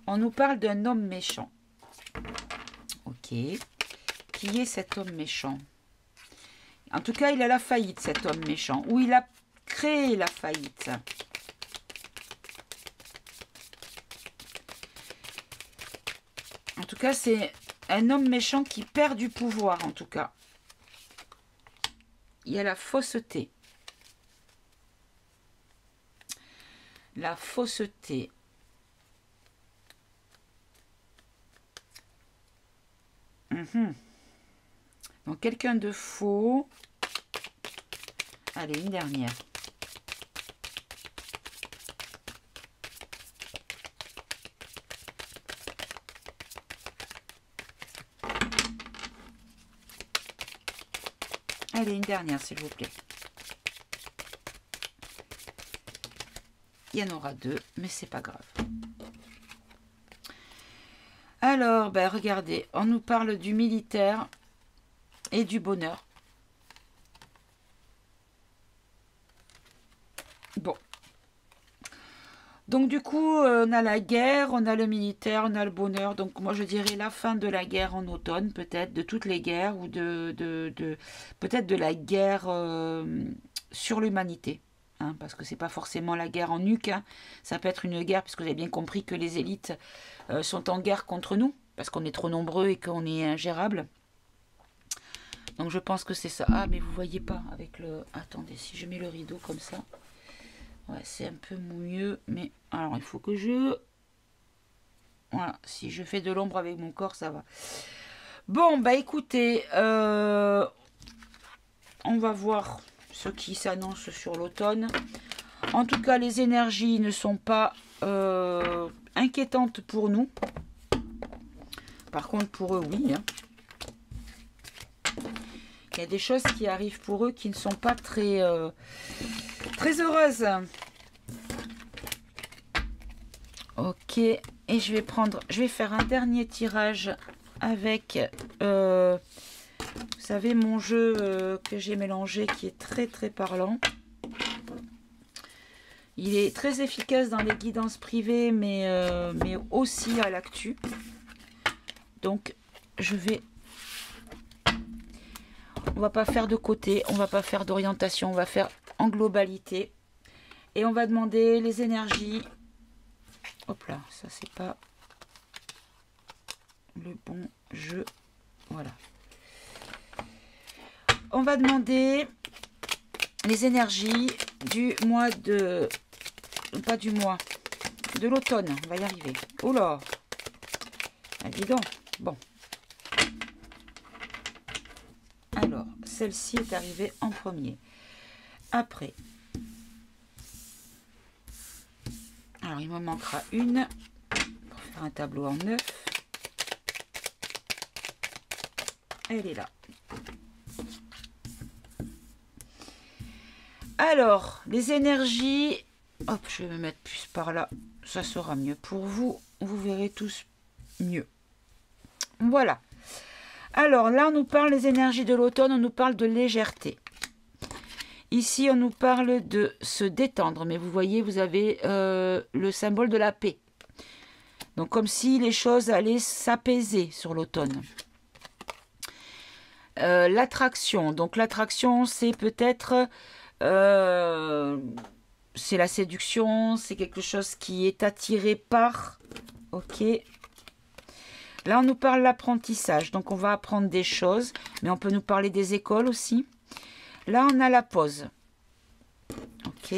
On nous parle d'un homme méchant. Ok. Qui est cet homme méchant? En tout cas, il a la faillite, cet homme méchant, ou il a créé la faillite. En tout cas, c'est un homme méchant qui perd du pouvoir, en tout cas. Il y a la fausseté. La fausseté. Donc, quelqu'un de faux. Allez, une dernière. Allez, une dernière, s'il vous plaît. Il y en aura deux, mais c'est pas grave. Alors, ben, regardez, on nous parle du militaire et du bonheur. Bon. Donc, du coup, on a la guerre, on a le militaire, on a le bonheur. Donc, moi, je dirais la fin de la guerre en automne, peut-être, de toutes les guerres, ou peut-être de la guerre sur l'humanité. Hein, parce que c'est pas forcément la guerre en Ukraine, hein. Ça peut être une guerre, puisque vous avez bien compris que les élites sont en guerre contre nous, parce qu'on est trop nombreux et qu'on est ingérable. Donc, je pense que c'est ça. Ah, mais vous voyez pas avec le... Attendez, si je mets le rideau comme ça... Ouais, c'est un peu mouilleux, mais alors il faut que je... Voilà, si je fais de l'ombre avec mon corps, ça va. Bon, bah écoutez, on va voir ce qui s'annonce sur l'automne. En tout cas, les énergies ne sont pas inquiétantes pour nous. Par contre, pour eux, oui. Hein. Il y a des choses qui arrivent pour eux qui ne sont pas très... très heureuse. Ok, et je vais faire un dernier tirage avec, vous savez, mon jeu que j'ai mélangé qui est très très parlant. Il est très efficace dans les guidances privées, mais aussi à l'actu. Donc, on va pas faire de côté, on va pas faire d'orientation, on va faire en globalité. Et on va demander les énergies. Hop là, ça c'est pas le bon jeu. Voilà. On va demander les énergies du mois de... Pas du mois. De l'automne. On va y arriver. Oh là. Ah, dis donc. Bon. Alors, celle-ci est arrivée en premier. Après... Alors, il me manquera une pour faire un tableau en 9. Elle est là. Alors, les énergies... Hop, je vais me mettre plus par là. Ça sera mieux pour vous. Vous verrez tous mieux. Voilà. Alors, là, on nous parle des énergies de l'automne. On nous parle de légèreté. Ici, on nous parle de se détendre, mais vous voyez, vous avez le symbole de la paix. Donc, comme si les choses allaient s'apaiser sur l'automne. L'attraction. Donc, l'attraction, c'est peut-être... c'est la séduction, c'est quelque chose qui est attiré par... Ok. Là, on nous parle de l'apprentissage. Donc, on va apprendre des choses, mais on peut nous parler des écoles aussi. Là, on a la pause. Ok.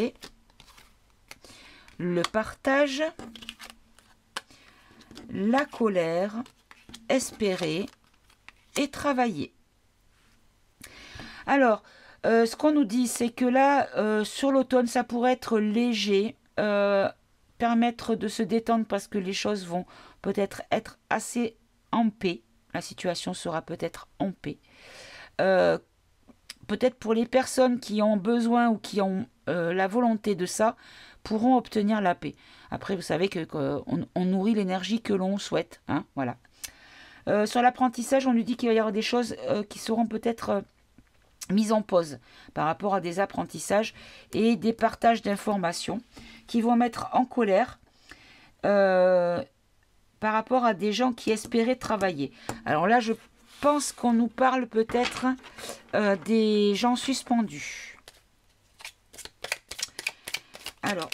Le partage. La colère. Espérer. Et travailler. Alors, ce qu'on nous dit, c'est que là, sur l'automne, ça pourrait être léger. Permettre de se détendre parce que les choses vont peut-être être assez en paix. La situation sera peut-être en paix. Peut-être pour les personnes qui ont besoin ou qui ont la volonté de ça pourront obtenir la paix. Après, vous savez qu'on nourrit l'énergie que l'on souhaite. Hein, voilà. Sur l'apprentissage, on nous dit qu'il va y avoir des choses qui seront peut-être mises en pause par rapport à des apprentissages et des partages d'informations qui vont mettre en colère par rapport à des gens qui espéraient travailler. Alors là, je pense qu'on nous parle peut-être des gens suspendus. Alors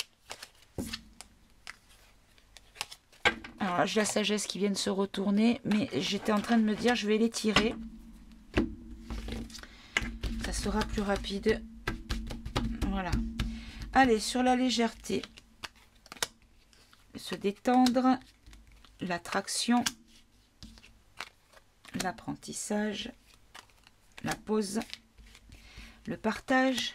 là, j'ai la sagesse qui vient de se retourner, mais j'étais en train de me dire, je vais les tirer. Ça sera plus rapide. Voilà. Allez, sur la légèreté. Se détendre. L'attraction. L'apprentissage. La pause. Le partage.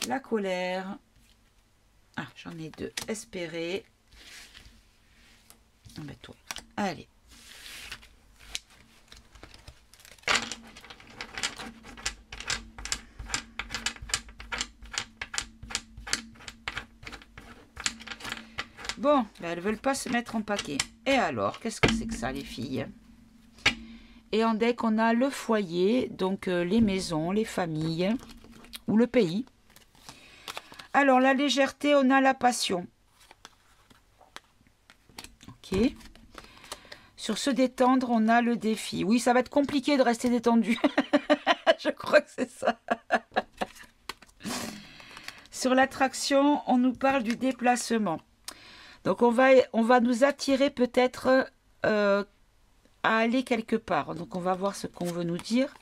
La colère. Ah, j'en ai deux. Espérer. Ah ben toi. Allez. Bon, ben elles ne veulent pas se mettre en paquet. Et alors, qu'est-ce que c'est que ça, les filles? Et en deck, on a le foyer, donc les maisons, les familles ou le pays. Alors, la légèreté, on a la passion. Ok. Sur se détendre, on a le défi. Oui, ça va être compliqué de rester détendu. Je crois que c'est ça. Sur l'attraction, on nous parle du déplacement. Donc, on va nous attirer peut-être à aller quelque part. Donc, on va voir ce qu'on veut nous dire.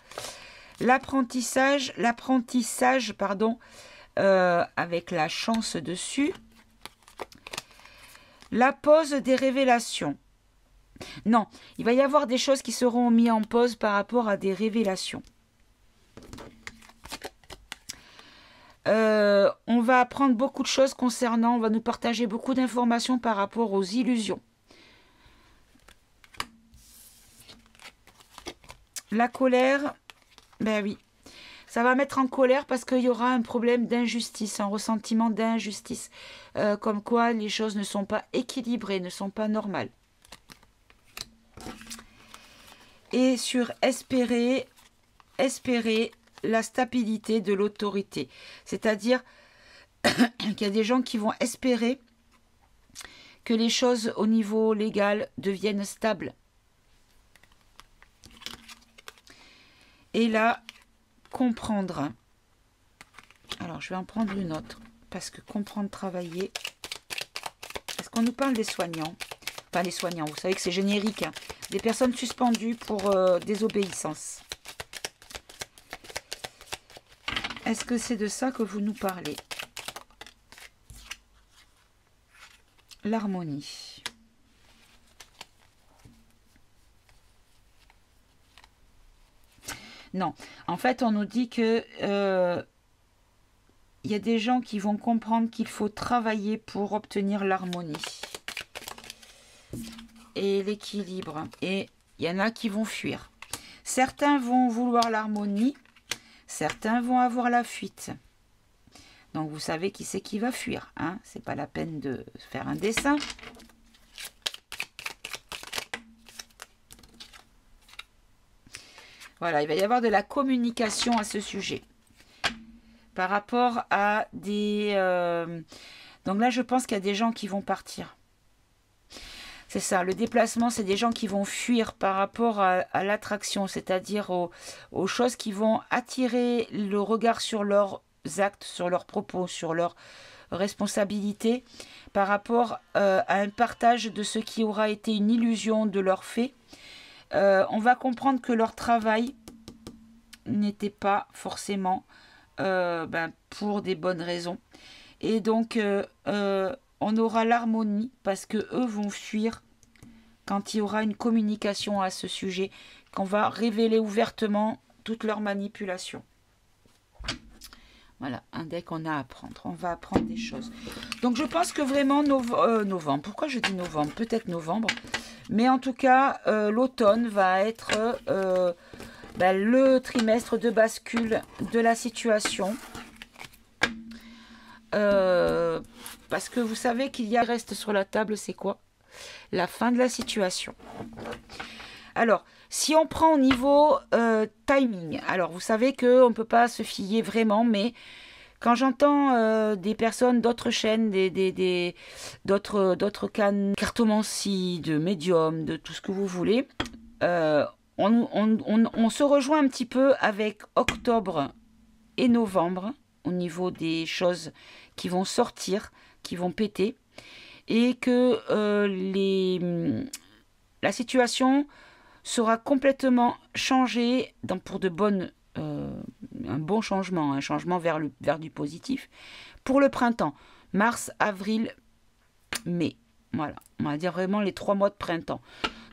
L'apprentissage, pardon, avec la chance dessus. La pause des révélations. Non, il va y avoir des choses qui seront mises en pause par rapport à des révélations. On va apprendre beaucoup de choses concernant, on va nous partager beaucoup d'informations par rapport aux illusions. La colère, ben oui, ça va mettre en colère parce qu'il y aura un problème d'injustice, un ressentiment d'injustice. Comme quoi les choses ne sont pas équilibrées, ne sont pas normales. Et sur espérer la stabilité de l'autorité. C'est-à-dire qu'il y a des gens qui vont espérer que les choses au niveau légal deviennent stables. Et là, comprendre. Alors, je vais en prendre une autre. Parce que comprendre, travailler. Est-ce qu'on nous parle des soignants? Enfin, les soignants, vous savez que c'est générique. Hein. Des personnes suspendues pour désobéissance. Est-ce que c'est de ça que vous nous parlez? L'harmonie. Non, en fait, on nous dit que il y a des gens qui vont comprendre qu'il faut travailler pour obtenir l'harmonie et l'équilibre. Et il y en a qui vont fuir. Certains vont vouloir l'harmonie, certains vont avoir la fuite. Donc, vous savez qui c'est qui va fuir. Hein? C'est pas la peine de faire un dessin. Voilà, il va y avoir de la communication à ce sujet. Par rapport à des... Donc là, je pense qu'il y a des gens qui vont partir. C'est ça, le déplacement, c'est des gens qui vont fuir par rapport à l'attraction, c'est-à-dire aux choses qui vont attirer le regard sur leurs actes, sur leurs propos, sur leurs responsabilités, par rapport à un partage de ce qui aura été une illusion de leur fait. On va comprendre que leur travail n'était pas forcément pour des bonnes raisons. Et donc, on aura l'harmonie parce que eux vont fuir quand il y aura une communication à ce sujet, qu'on va révéler ouvertement toutes leurs manipulations. Voilà, un deck qu'on a à apprendre. On va apprendre des choses. Donc, je pense que vraiment novembre. Pourquoi je dis novembre? Peut-être novembre. Mais en tout cas, l'automne va être le trimestre de bascule de la situation. Parce que vous savez qu'il y a reste sur la table, c'est quoi? La fin de la situation. Alors, si on prend au niveau timing, alors vous savez qu'on ne peut pas se fier vraiment, mais quand j'entends des personnes d'autres chaînes, d'autres cannes, cartomancie, de médium, de tout ce que vous voulez, on se rejoint un petit peu avec octobre et novembre au niveau des choses qui vont sortir, qui vont péter, et que la situation sera complètement changée pour de bonnes, un bon changement, un changement vers du positif pour le printemps, mars, avril, mai. Voilà, on va dire vraiment les 3 mois de printemps.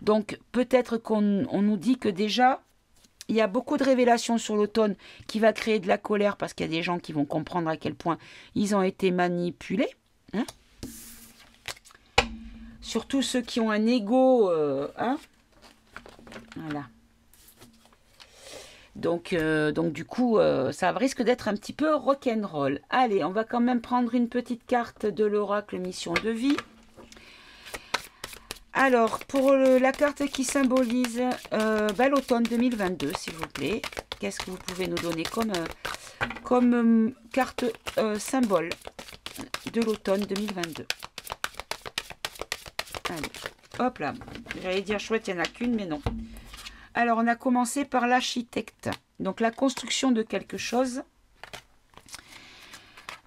Donc peut-être qu'on nous dit que déjà il y a beaucoup de révélations sur l'automne qui va créer de la colère parce qu'il y a des gens qui vont comprendre à quel point ils ont été manipulés. Hein, surtout ceux qui ont un ego. Voilà. Donc du coup, ça risque d'être un petit peu rock'n'roll. Allez, on va quand même prendre une petite carte de l'oracle mission de vie. Alors, pour la carte qui symbolise l'automne 2022, s'il vous plaît, qu'est-ce que vous pouvez nous donner comme carte symbole de l'automne 2022? Allez, hop là, j'allais dire chouette, il n'y en a qu'une, mais non. Alors, on a commencé par l'architecte, donc la construction de quelque chose,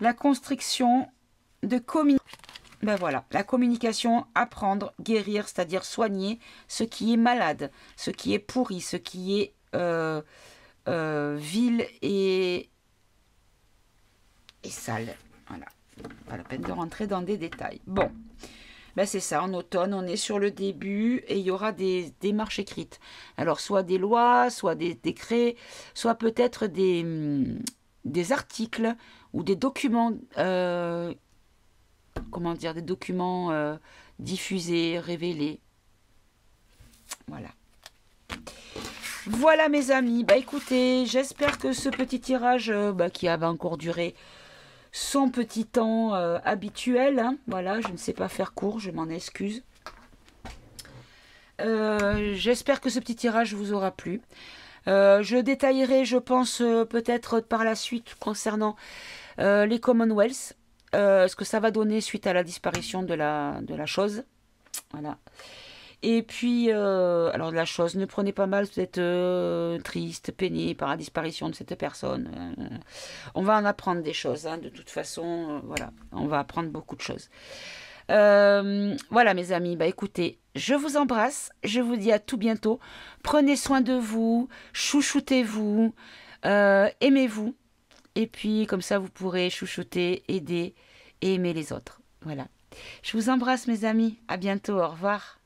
la construction de communication. Ben voilà, la communication, apprendre, guérir, c'est-à-dire soigner ce qui est malade, ce qui est pourri, ce qui est vil et sale. Voilà, pas la peine de rentrer dans des détails. Bon, ben c'est ça, en automne, on est sur le début et il y aura des démarches écrites. Alors, soit des lois, soit des décrets, soit peut-être des articles ou des documents... comment dire, des documents diffusés, révélés. Voilà. Voilà mes amis, écoutez, j'espère que ce petit tirage qui avait encore duré son petit temps habituel, hein, voilà, je ne sais pas faire court, je m'en excuse. J'espère que ce petit tirage vous aura plu. Je détaillerai, je pense, peut-être par la suite concernant les Commonwealths. Ce que ça va donner suite à la disparition de la chose. Voilà. Et puis, alors la chose, ne prenez pas mal, vous êtes triste, peiné par la disparition de cette personne. On va en apprendre des choses, hein, de toute façon, voilà, on va apprendre beaucoup de choses. Voilà mes amis, écoutez, je vous embrasse, je vous dis à tout bientôt. Prenez soin de vous, chouchoutez-vous, aimez-vous. Et puis, comme ça, vous pourrez chouchouter, aider et aimer les autres. Voilà. Je vous embrasse, mes amis. À bientôt. Au revoir.